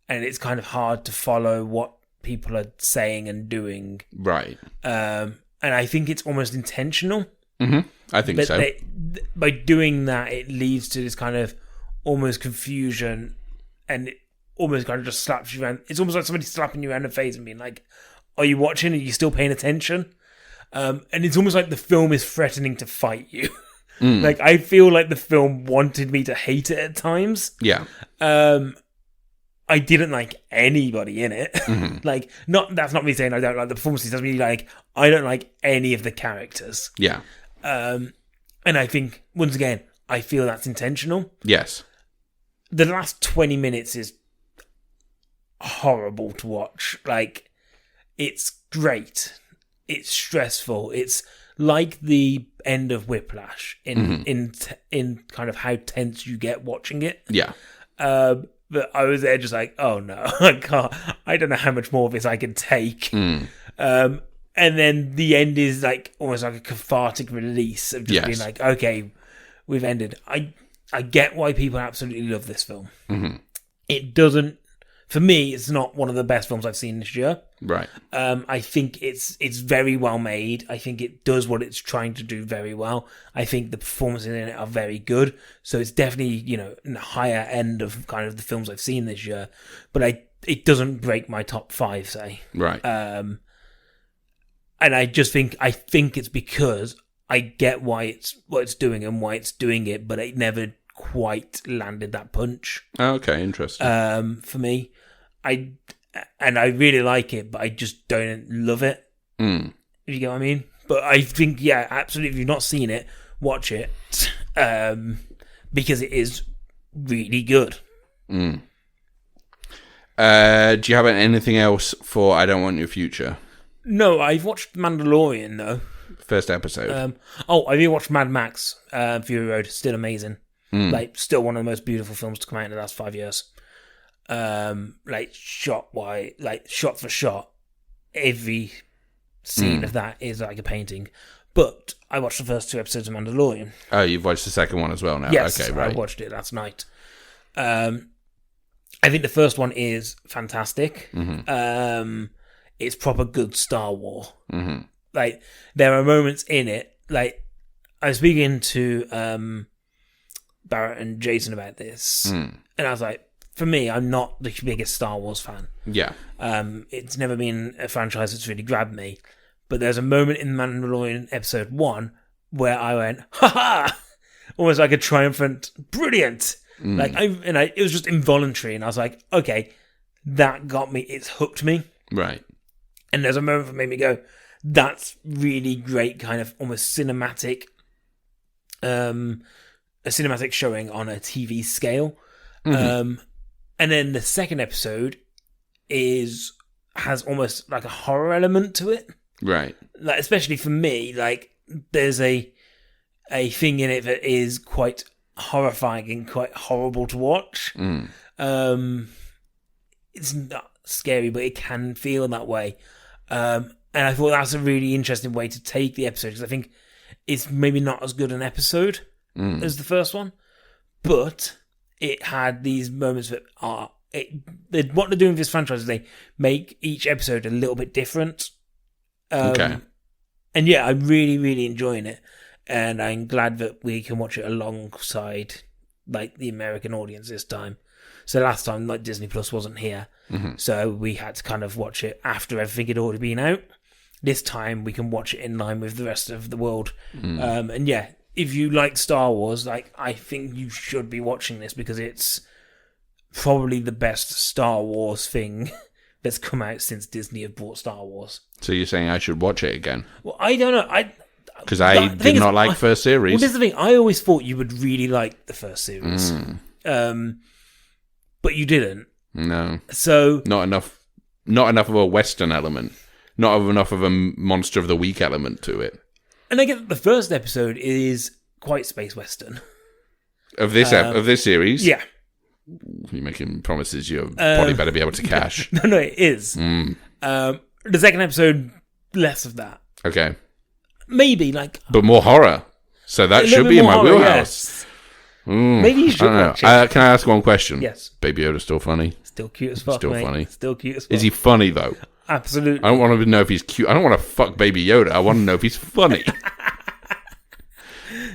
it's kind of hard to follow what people are saying and doing. Right. And I think it's almost intentional. I think so. By doing that, it leads to this kind of almost confusion, and it almost kind of just slaps you around. It's almost like somebody slapping you around the face and being like, are you watching? Are you still paying attention? And it's almost like the film is threatening to fight you. Like, I feel like the film wanted me to hate it at times. Yeah. I didn't like anybody in it. Like, that's not me saying I don't like the performances. That's me like, I don't like any of the characters. Yeah. And I think, once again, I feel that's intentional. Yes. The last 20 minutes is horrible to watch. Like, it's great. It's stressful. It's like the end of Whiplash in kind of how tense you get watching it. Yeah. But I was there just like, oh no, I can't. I don't know how much more of this I can take. And then the end is like almost like a cathartic release of just being like, okay, we've ended. I get why people absolutely love this film. It doesn't. For me, it's not one of the best films I've seen this year. Right. I think it's very well made. I think it does what it's trying to do very well. I think the performances in it are very good. So it's definitely, in the higher end of kind of the films I've seen this year. But it doesn't break my top 5, say. Right. And I think it's because I get what it's doing and why it's doing it, but it never quite landed that punch. Okay, interesting. For me, I really like it, but I just don't love it. If you get what I mean. But I think, absolutely. If you've not seen it, watch it, because it is really good. Do you have anything else for I Don't Want Your Future? No, I've watched Mandalorian though. First episode. I rewatched Mad Max Fury Road. Still amazing. Like, still one of the most beautiful films to come out in the last 5 years. Like, shot for shot, every scene of that is like a painting. But I watched the first 2 episodes of Mandalorian. Oh, you've watched the second one as well now? Yes, okay, right. I watched it last night. I think the first one is fantastic. It's proper good Star Wars. Like, there are moments in it, like, I was speaking to Barrett and Jason about this, and I was like, for me, I'm not the biggest Star Wars fan. Yeah. It's never been a franchise that's really grabbed me. But there's a moment in Mandalorian episode 1 where I went, ha ha! Almost like a triumphant, brilliant. It was just involuntary, and I was like, okay, that got me, it's hooked me. Right. And there's a moment that made me go, that's really great, kind of almost cinematic, a cinematic showing on a TV scale. And then the second episode has almost like a horror element to it. Right. Like, especially for me, like, there's a thing in it that is quite horrifying and quite horrible to watch. It's not scary, but it can feel that way. And I thought that's a really interesting way to take the episode, because I think it's maybe not as good an episode as the first one, but it had these moments that are... what they're doing with this franchise is they make each episode a little bit different. Okay. And yeah, I'm really, really enjoying it. And I'm glad that we can watch it alongside like the American audience this time. So last time, like, Disney Plus wasn't here. So we had to kind of watch it after everything had already been out. This time we can watch it in line with the rest of the world. And yeah, if you like Star Wars, like, I think you should be watching this, because it's probably the best Star Wars thing that's come out since Disney have bought Star Wars. So you're saying I should watch it again? Well, I don't know. Because I did not like first series. Well, this is the thing. I always thought you would really like the first series. But you didn't. No. So Not enough of a Western element. Not enough of a Monster of the Week element to it. And I get that the first episode is quite space Western. Of this series? Yeah. You're making promises you're probably better be able to cash. No, it is. The second episode, less of that. Okay. Maybe, like... But more horror. So that should be in my wheelhouse. Yes. Maybe you should watch it. Can I ask one question? Yes. Baby Yoda's still funny? Still cute as fuck, Still mate. funny. Still cute as fuck. Is he funny, though? Absolutely. I don't want to know if he's cute. I don't want to fuck Baby Yoda. I want to know if he's funny.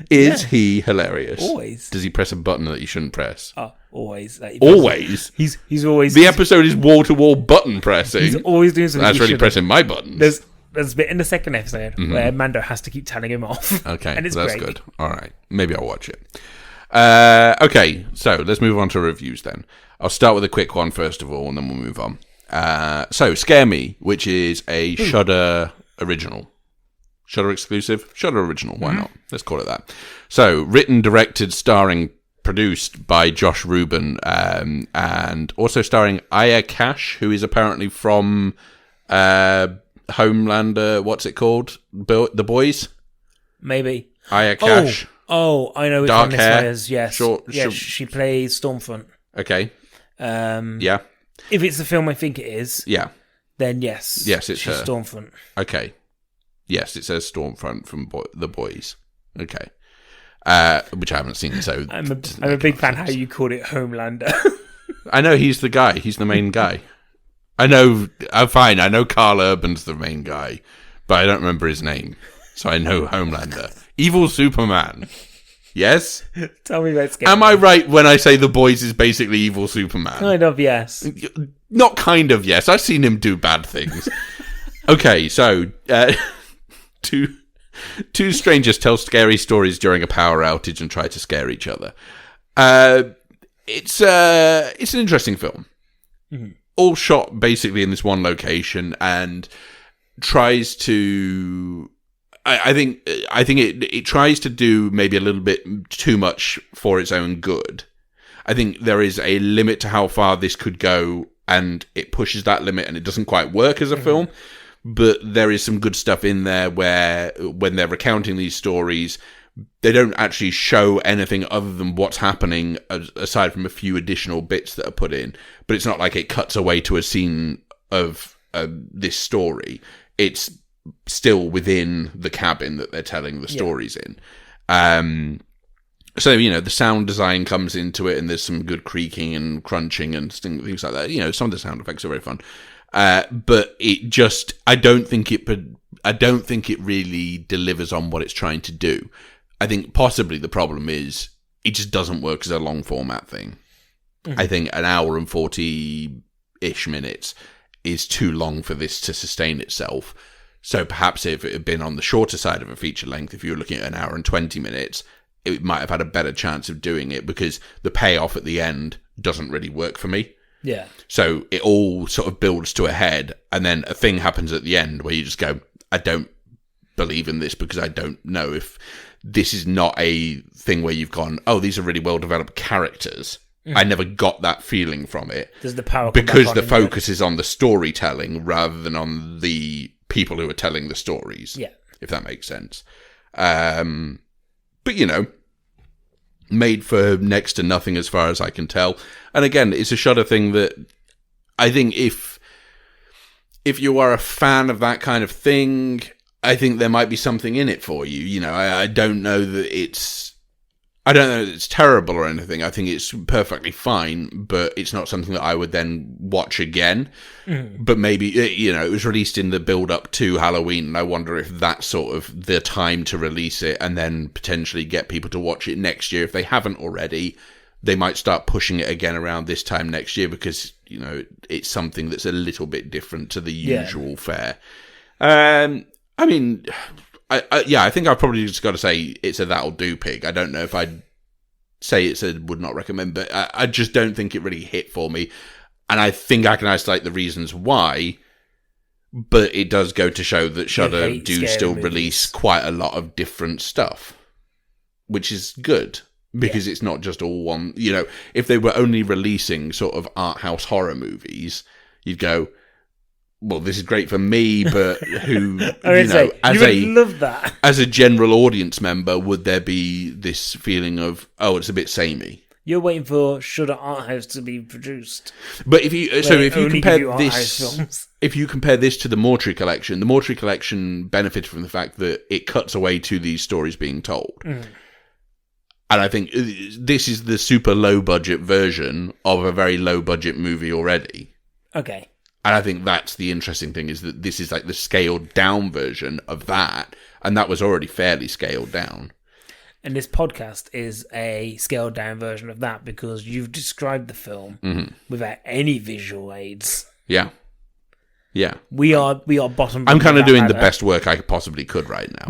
Is he hilarious? Always. Does he press a button that he shouldn't press? Oh, always. Like, Always? He's always... The episode is wall-to-wall button pressing. He's always doing something. That's really pressing my buttons. There's a bit in the second episode where Mando has to keep telling him off. Okay, and it's that's great. good. All right, maybe I'll watch it. Okay, so let's move on to reviews then. I'll start with a quick one first of all, and then we'll move on. So, Scare Me, which is a Shudder original. Shudder exclusive? Shudder original, why not? Let's call it that. So, written, directed, starring, produced by Josh Rubin, and also starring Aya Cash, who is apparently from Homelander, what's it called? The Boys? Maybe. Aya Cash. Oh, I know which Dark one this hair. one is. Yes. She plays Stormfront. Okay. Yeah. If it's the film I think it is, Yeah. then yes. Yes, it's she's her. Stormfront. Okay. Yes, it says Stormfront from The Boys. Okay. Which I haven't seen, so... I'm a big fan how you called it Homelander. I know he's the guy. He's the main guy. I know... fine, I know Carl Urban's the main guy, but I don't remember his name. So I know Homelander. Evil Superman. Yes? Tell me about Scare Am I right when I say The Boys is basically Evil Superman? Kind of, yes. Not kind of, yes. I've seen him do bad things. Okay, so... Two strangers tell scary stories during a power outage and try to scare each other. It's an interesting film. Mm-hmm. All shot basically in this one location, and tries to... I think it tries to do maybe a little bit too much for its own good. I think there is a limit to how far this could go, and it pushes that limit, and it doesn't quite work as a film. But there is some good stuff in there where, when they're recounting these stories, they don't actually show anything other than what's happening, aside from a few additional bits that are put in. But it's not like it cuts away to a scene of this story. It's still within the cabin that they're telling the stories in. So, the sound design comes into it, and there's some good creaking and crunching and things like that. Some of the sound effects are very fun. But it just, I don't think it really delivers on what it's trying to do. I think possibly the problem is it just doesn't work as a long format thing. I think an hour and 40-ish minutes is too long for this to sustain itself. So perhaps if it had been on the shorter side of a feature length, if you were looking at an hour and 20 minutes, it might have had a better chance of doing it, because the payoff at the end doesn't really work for me. Yeah. So it all sort of builds to a head, and then a thing happens at the end where you just go, I don't believe in this, because I don't know if this is not a thing where you've gone, oh, these are really well-developed characters. I never got that feeling from it. Does the power because the focus is on the storytelling rather than on the people who are telling the stories. Yeah. If that makes sense. But, made for next to nothing as far as I can tell. And again, it's a Shudder thing that I think if if you are a fan of that kind of thing, I think there might be something in it for you. You know, I don't know that it's terrible or anything. I think it's perfectly fine, but it's not something that I would then watch again. But maybe, you know, it was released in the build-up to Halloween, and I wonder if that's sort of the time to release it and then potentially get people to watch it next year. If they haven't already, they might start pushing it again around this time next year because, you know, it's something that's a little bit different to the usual fare. I mean, I think I've probably just got to say it's a that'll do pick. I don't know if I'd say it's a would not recommend, but I just don't think it really hit for me. And I think I can isolate the reasons why, but it does go to show that Shudder do still release quite a lot of different stuff, which is good. Because it's not just all one, you know, if they were only releasing sort of art house horror movies, you'd go, well, this is great for me, but who, love that. As a general audience member, would there be this feeling of, oh, it's a bit samey? You're waiting for Shudder Art House to be produced. But if you compare this to the Mortuary Collection benefited from the fact that it cuts away to these stories being told. And I think this is the super low-budget version of a very low-budget movie already. Okay. And I think that's the interesting thing, is that this is like the scaled-down version of that, and that was already fairly scaled down. And this podcast is a scaled-down version of that, because you've described the film without any visual aids. Yeah. Yeah. We are bottom. I'm kind of doing the best work I possibly could right now.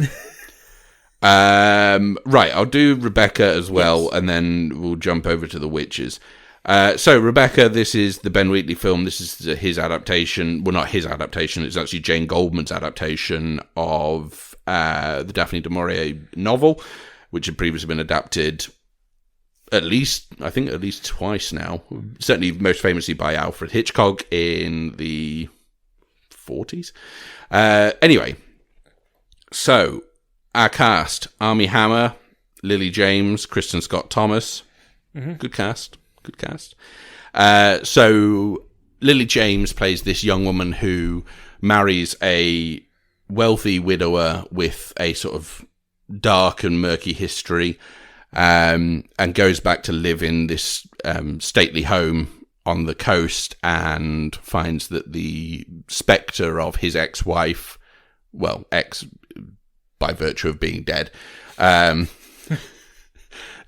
Right, I'll do Rebecca as well, and then we'll jump over to The Witches. So Rebecca, this is the Ben Wheatley film. This is his adaptation. Well, not his adaptation. It's actually Jane Goldman's adaptation of the Daphne du Maurier novel, which had previously been adapted at least twice now. Certainly most famously by Alfred Hitchcock in the 40s. Anyway, so our cast: Armie Hammer, Lily James, Kristen Scott Thomas. Good cast. So Lily James plays this young woman who marries a wealthy widower with a sort of dark and murky history, and goes back to live in this stately home on the coast, and finds that the spectre of his ex-wife, well, ex by virtue of being dead,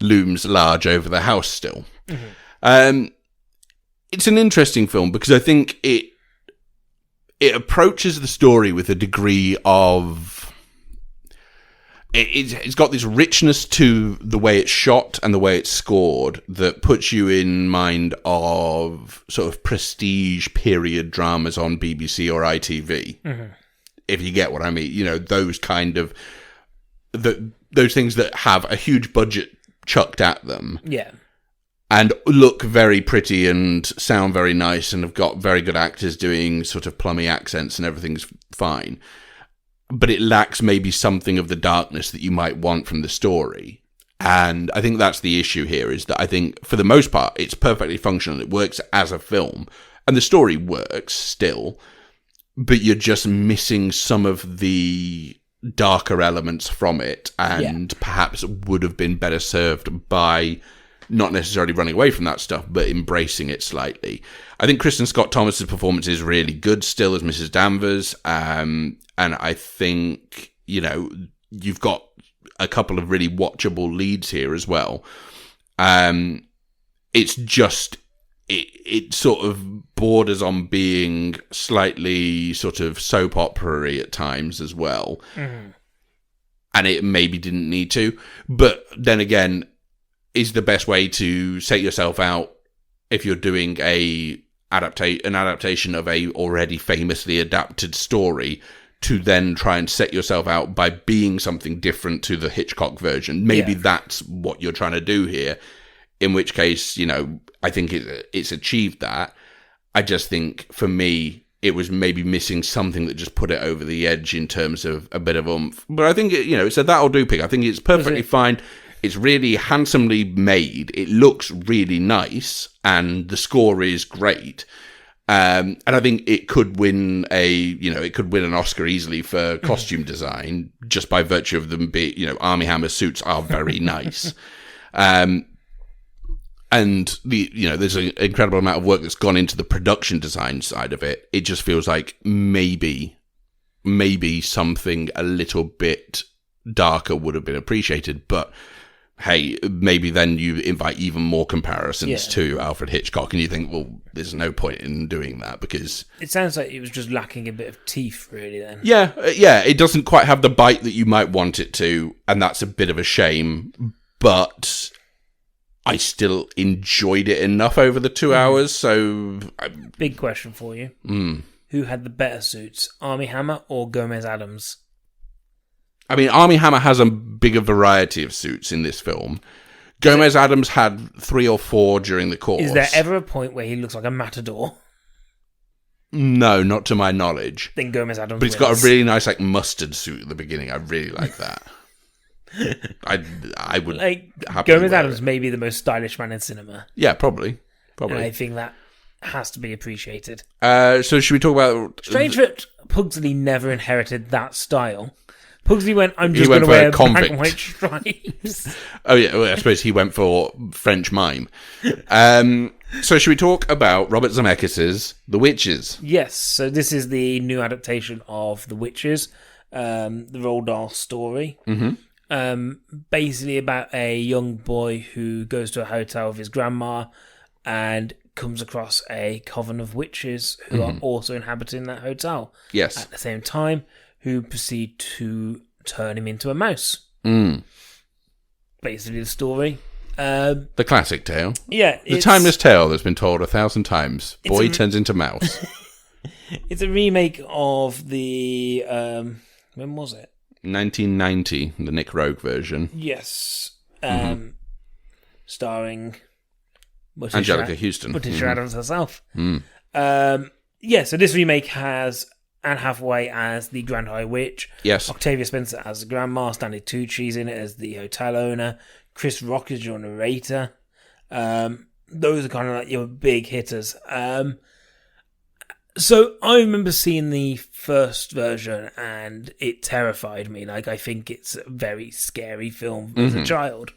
looms large over the house still. It's an interesting film because I think it approaches the story with a degree of... It's got this richness to the way it's shot and the way it's scored that puts you in mind of sort of prestige period dramas on BBC or ITV. If you get what I mean, you know, those kind of those things that have a huge budget chucked at them, and look very pretty and sound very nice and have got very good actors doing sort of plummy accents and everything's fine, but it lacks maybe something of the darkness that you might want from the story. And I think that's the issue here, is that I think for the most part it's perfectly functional. It works as a film, and the story works still. But you're just missing some of the darker elements from it, and perhaps would have been better served by not necessarily running away from that stuff, but embracing it slightly. I think Kristen Scott Thomas's performance is really good still as Mrs. Danvers, and I think, you know, you've got a couple of really watchable leads here as well. It's just... It sort of borders on being slightly sort of soap opera-y at times as well. And it maybe didn't need to. But then again, is the best way to set yourself out if you're doing an adaptation of a already famously adapted story, to then try and set yourself out by being something different to the Hitchcock version. Maybe that's what you're trying to do here. In which case, you know, I think it's achieved that. I just think, for me, it was maybe missing something that just put it over the edge in terms of a bit of oomph. But I think, you know, it's a that'll do pick. I think it's perfectly fine. It's really handsomely made. It looks really nice, and the score is great. And I think it could win an Oscar easily for costume design just by virtue of them Armie Hammer suits are very nice. And there's an incredible amount of work that's gone into the production design side of it. It just feels like maybe something a little bit darker would have been appreciated, but hey, maybe then you invite even more comparisons to Alfred Hitchcock, and you think, well, there's no point in doing that because it sounds like it was just lacking a bit of teeth, really. Then, it doesn't quite have the bite that you might want it to, and that's a bit of a shame. But I still enjoyed it enough over the 2 hours. So, big question for you: who had the better suits, Armie Hammer or Gomez Addams? I mean, Armie Hammer has a bigger variety of suits in this film. Gomez Addams had 3 or 4 during the course. Is there ever a point where he looks like a matador? No, not to my knowledge. Then Gomez Addams But he's got a really nice mustard suit at the beginning. I really like that. I would Gomez Addams may be the most stylish man in cinema. Yeah, probably. And I think that has to be appreciated. So should we talk about... Strange that Pugsley never inherited that style. Pugsley went, I'm just going to wear black and white stripes. Oh, yeah, well, I suppose he went for French mime. So should we talk about Robert Zemeckis' The Witches? Yes, so this is the new adaptation of The Witches, the Roald Dahl story. Basically about a young boy who goes to a hotel with his grandma and comes across a coven of witches who are also inhabiting that hotel. Yes. At the same time, who proceed to turn him into a mouse. Basically the story. The classic tale. Yeah. The timeless tale that's been told 1,000 times. Boy turns into mouse. It's a remake of the... when was it? 1990, the Nick Rogue version. Yes. Starring... Angelica Houston. Patricia Adams herself. So this remake has Anne Hathaway as the Grand High Witch. Yes. Octavia Spencer as the Grandma. Stanley Tucci's in it as the hotel owner. Chris Rock is your narrator. Those are kind of like your big hitters. So I remember seeing the first version and it terrified me. Like, I think it's a very scary film as a child.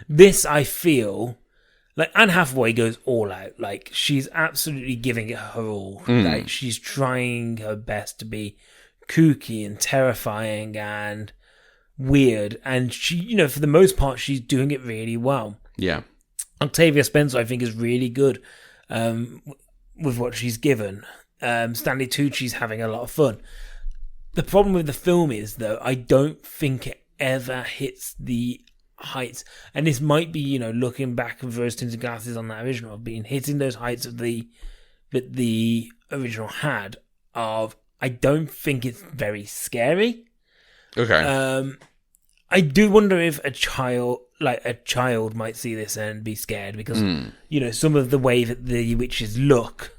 This, I feel... Like, Anne Hathaway goes all out. Like, she's absolutely giving it her all. Like, she's trying her best to be kooky and terrifying and weird. And she, for the most part, she's doing it really well. Yeah. Octavia Spencer, I think, is really good with what she's given. Stanley Tucci's having a lot of fun. The problem with the film is, though, I don't think it ever hits the heights, and this might be, looking back with rose-tinted glasses on that original, of being hitting those heights of that the original had. Of, I don't think it's very scary. Okay. I do wonder if a child might see this and be scared because some of the way that the witches look,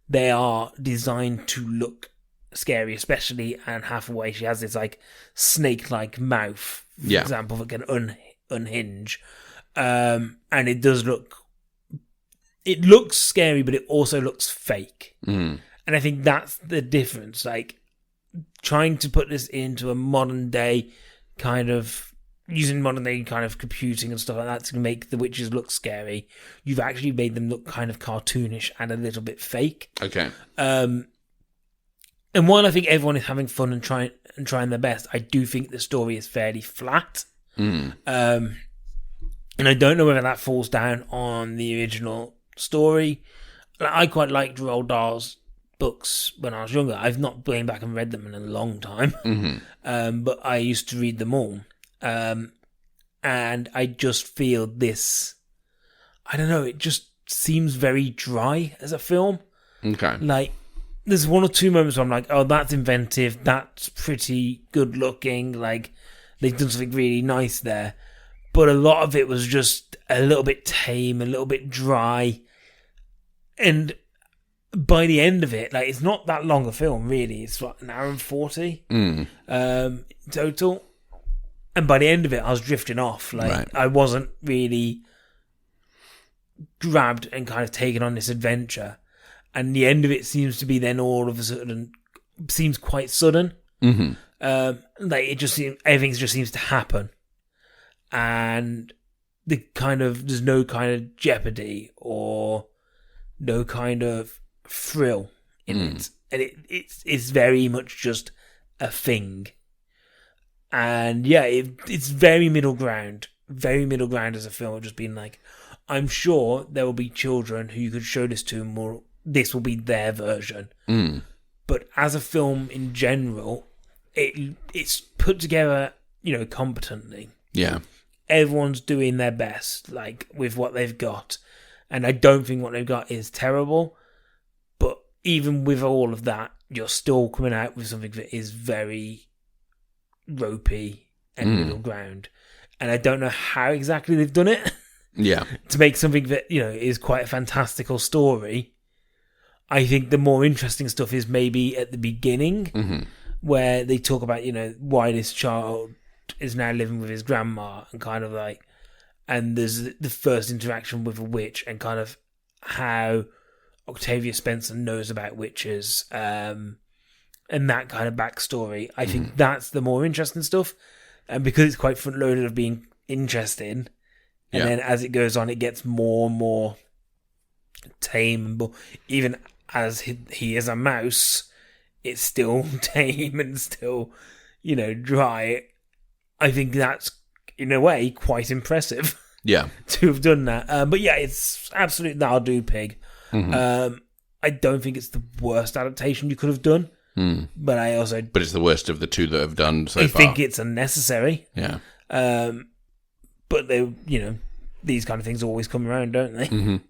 they are designed to look scary, especially Anne Hathaway. She has this like snake-like mouth, for example, that can unhinge, and it does look scary, but it also looks fake. And I think that's the difference. Like, trying to put this into a modern day kind of using modern day kind of computing and stuff like that to make the witches look scary, you've actually made them look kind of cartoonish and a little bit fake. Okay. And while I think everyone is having fun and trying their best, I do think the story is fairly flat. And I don't know whether that falls down on the original story. I quite liked Roald Dahl's books when I was younger. I've not been back and read them in a long time, but I used to read them all. And I just feel this, I don't know, it just seems very dry as a film. Okay. Like, there's one or two moments where I'm like, oh, that's inventive, that's pretty good looking, like, they've done something really nice there. But a lot of it was just a little bit tame, a little bit dry. And by the end of it, like, it's not that long a film, really. It's like an hour and 40 total. And by the end of it, I was drifting off. Like, I wasn't really grabbed and kind of taken on this adventure. and the end of it seems to be then all of a sudden seems quite sudden. Like it just seems everything just seems to happen, and there's no kind of jeopardy or no kind of thrill in it, and it's very much just a thing. And yeah, it's very middle ground as a film. Just being like, I'm sure there will be children who you could show this to, more. This will be their version. But as a film in general, it's put together, competently. Yeah, everyone's doing their best, like with what they've got, and I don't think what they've got is terrible. But even with all of that, you're still coming out with something that is very ropey and middle ground. And I don't know how exactly they've done it. Yeah, to make something that is quite a fantastical story. I think the more interesting stuff is maybe at the beginning, where they talk about why this child is now living with his grandma, and kind of like, and there's the first interaction with a witch, and kind of how Octavia Spencer knows about witches, and that kind of backstory. I think that's the more interesting stuff, and because it's quite front loaded of being interesting, and then as it goes on, it gets more and more tame. But even as he is a mouse, it's still tame and still, dry. I think that's, in a way, quite impressive. Yeah. To have done that. But yeah, it's absolutely that'll do, Pig. I don't think it's the worst adaptation you could have done. But it's the worst of the two that have done so far. I think it's unnecessary. Yeah. But they, these kind of things always come around, don't they?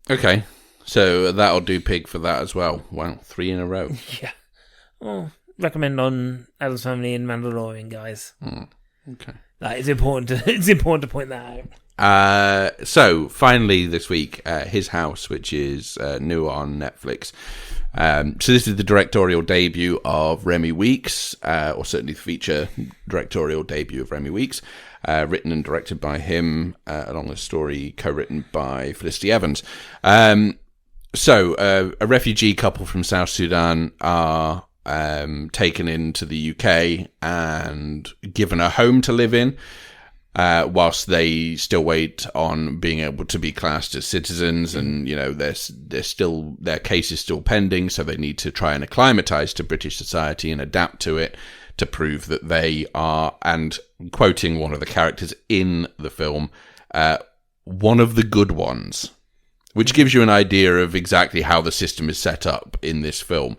Okay. So that'll do, Pig, for that as well. Wow, 3 in a row. Yeah. Well, recommend on Addams Family and Mandalorian, guys. Okay. It's important to point that out. So finally this week, His House, which is new on Netflix. So this is the directorial debut of Remi Weeks, or certainly the feature directorial debut of Remi Weeks, written and directed by him, along with a story co-written by Felicity Evans. So a refugee couple from South Sudan are taken into the UK and given a home to live in, whilst they still wait on being able to be classed as citizens, and their case is still pending, so they need to try and acclimatise to British society and adapt to it to prove that they are, and quoting one of the characters in the film, one of the good ones, which gives you an idea of exactly how the system is set up in this film.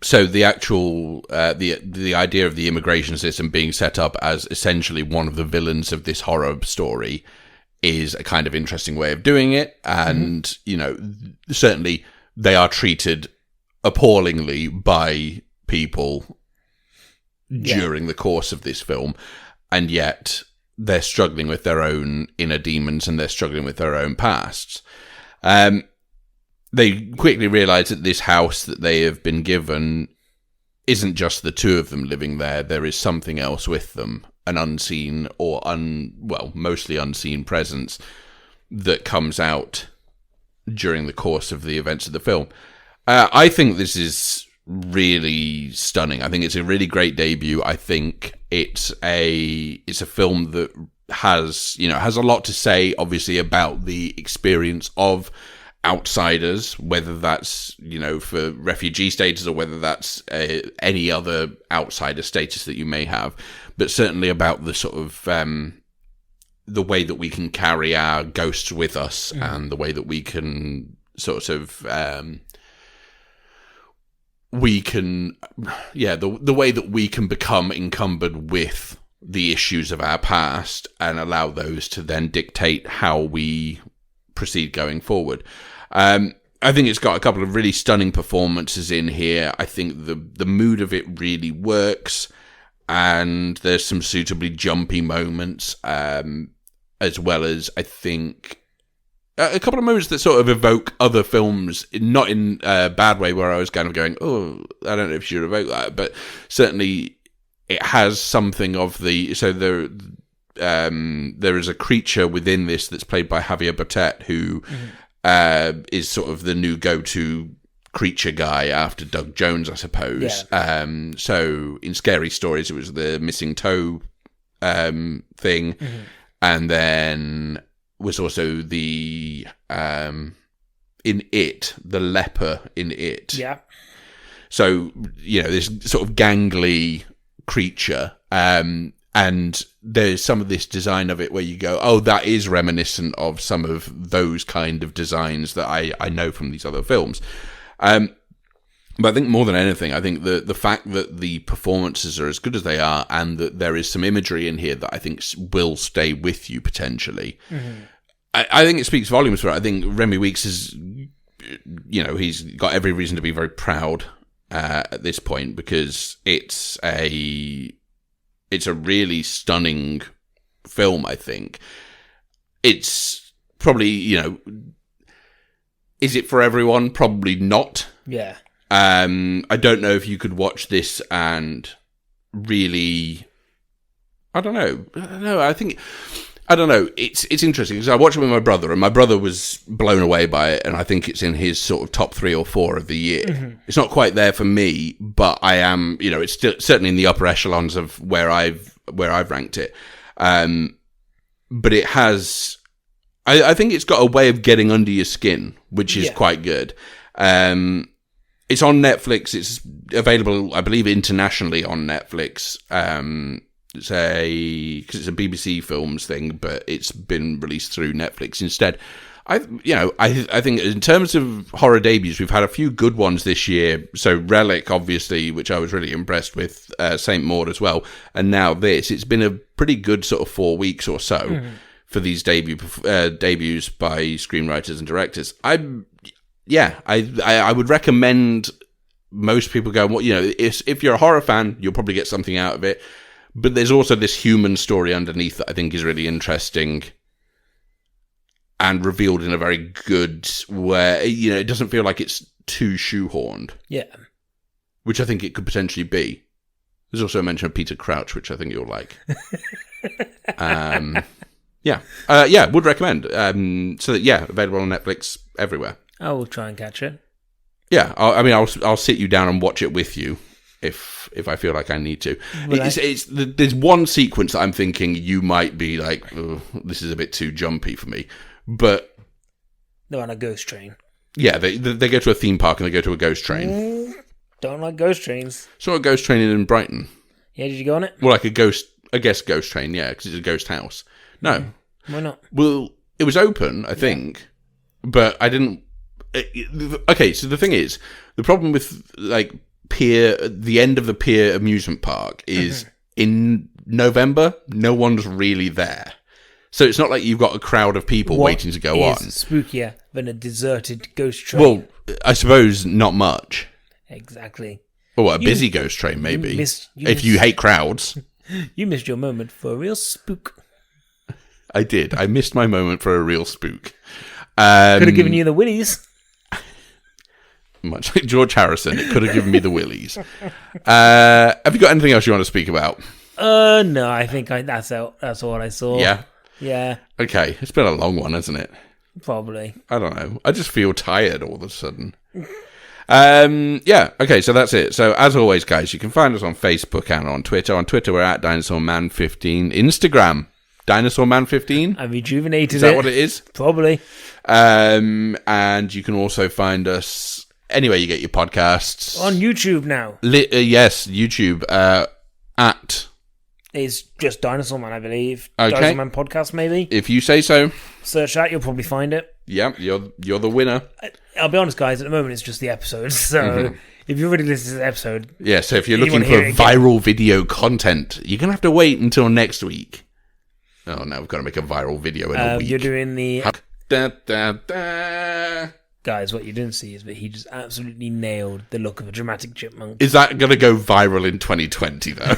So the actual the idea of the immigration system being set up as essentially one of the villains of this horror story is a kind of interesting way of doing it, and certainly they are treated appallingly by people during the course of this film, and yet they're struggling with their own inner demons and they're struggling with their own pasts. They quickly realise that this house that they have been given isn't just the two of them living there. There is something else with them, an unseen or mostly unseen presence that comes out during the course of the events of the film. I think this is really stunning. I think it's a really great debut. I think it's a film that has a lot to say, obviously, about the experience of outsiders, whether that's for refugee status or whether that's any other outsider status that you may have, but certainly about the sort of the way that we can carry our ghosts with us, and the way that we can sort of the way that we can become encumbered with the issues of our past and allow those to then dictate how we proceed going forward. I think it's got a couple of really stunning performances in here. I think the mood of it really works, and there's some suitably jumpy moments, as well as, I think, a couple of moments that sort of evoke other films, not in a bad way, where I was kind of going, oh, I don't know if you should evoke that, but certainly it has something of there is a creature within this that's played by Javier Botet, who is sort of the new go-to creature guy after Doug Jones, I suppose. Yeah. So in Scary Stories, it was the missing toe thing, and then was also the in It, the leper in It. Yeah. So, this sort of gangly creature, and there's some of this design of it where you go, oh, that is reminiscent of some of those kind of designs that I know from these other films. But I think more than anything, I think the fact that the performances are as good as they are, and that there is some imagery in here that I think will stay with you potentially. I think it speaks volumes for it. I think Remi Weekes is, he's got every reason to be very proud at this point, because it's a really stunning film. I think it's probably, is it for everyone? Probably not. Yeah. I don't know if you could watch this and really, I don't know. It's interesting because I watched it with my brother, and my brother was blown away by it, and I think it's in his sort of top 3 or 4 of the year. It's not quite there for me, but I am, it's still certainly in the upper echelons of where I've ranked it. But it has, I think it's got a way of getting under your skin, which is quite good. It's on Netflix. It's available, I believe, internationally on Netflix. Because it's a BBC Films thing, but it's been released through Netflix instead. I think in terms of horror debuts, we've had a few good ones this year. So Relic, obviously, which I was really impressed with, Saint Maud as well, and now this. It's been a pretty good sort of 4 weeks or so for these debuts by screenwriters and directors. I would recommend most people go, if you're a horror fan, you'll probably get something out of it. But there's also this human story underneath that I think is really interesting and revealed in a very good way. It doesn't feel like it's too shoehorned. Yeah. Which I think it could potentially be. There's also a mention of Peter Crouch, which I think you'll like. Would recommend. Available on Netflix everywhere. I will try and catch it. Yeah, I'll sit you down and watch it with you if I feel like I need to. There's one sequence that I'm thinking you might be like, oh, this is a bit too jumpy for me. But they're on a ghost train. Yeah, they go to a theme park and they go to a ghost train. Don't like ghost trains. Saw a ghost train in Brighton. Yeah, did you go on it? Well, like a ghost train, yeah, because it's a ghost house. No. Why not? Well, it was open, I think, but I didn't... Okay, so the thing is, the problem with, like, the end of the Pier amusement park is in November, no one's really there. So it's not like you've got a crowd of people waiting to go on. Is spookier than a deserted ghost train? Well, I suppose not much. Exactly. Or a busy ghost train, maybe. If you hate crowds. You missed your moment for a real spook. I did. I missed my moment for a real spook. Could have given you the willies. Much like George Harrison, it could have given me the willies. Have you got anything else you want to speak about? No, I think that's all I saw. Yeah? Yeah. Okay, it's been a long one, hasn't it? Probably. I don't know. I just feel tired all of a sudden. Okay, so that's it. So as always, guys, you can find us on Facebook and on Twitter. On Twitter, we're at DinosaurMan15. Instagram, DinosaurMan15. I rejuvenated it. Is that what it is? Probably. And you can also find us anywhere you get your podcasts. On YouTube now. Yes, YouTube. At... It's just Dinosaur Man, I believe. Okay. Dinosaur Man podcast, maybe. If you say so. Search that, you'll probably find it. Yeah, you're the winner. I'll be honest, guys. At the moment, it's just the episodes. So if you're already listening to this episode, yeah. So if you're looking for viral video content, you're gonna have to wait until next week. Oh no, we've got to make a viral video in a week. You're doing the guys. What you didn't see is that he just absolutely nailed the look of a dramatic chipmunk. Is that gonna go viral in 2020 though?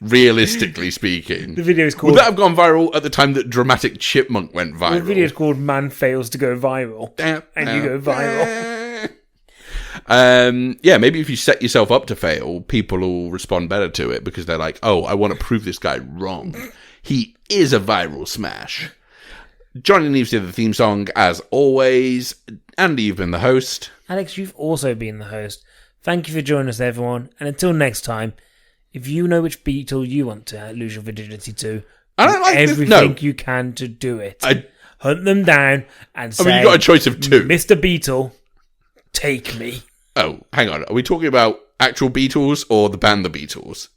Realistically speaking, the video is called... Would that have gone viral at the time that Dramatic Chipmunk went viral? The video is called "Man Fails to Go Viral," and you go viral. Maybe if you set yourself up to fail, people will respond better to it because they're like, "Oh, I want to prove this guy wrong. he is a viral smash. Johnny Neves did the theme song, as always. Andy, you've been the host. Alex, you've also been the host. Thank you for joining us, everyone. And until next time, if you know which Beatle you want to lose your virginity to, do everything you can to do it. Hunt them down and say, you got a choice of two. Mr. Beatle, take me. Oh, hang on. Are we talking about actual Beatles or the band The Beatles?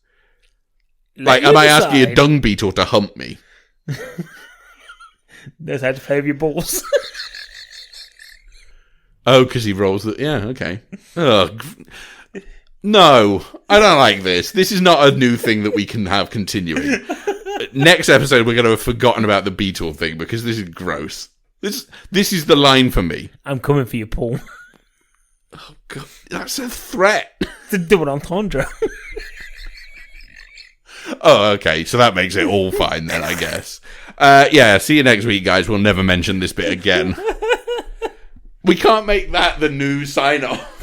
Am I asking a dung beetle to hump me? Knows how to play with your balls. Oh, because he rolls the... Yeah, okay. Ugh. No, I don't like this. This is not a new thing that we can have continuing. Next episode, we're going to have forgotten about the Beatle thing because this is gross. This is the line for me. I'm coming for you, Paul. Oh, God. That's a threat. It's a double entendre. Oh, okay. So that makes it all fine then, I guess. See you next week, guys. We'll never mention this bit again. We can't make that the new sign-off.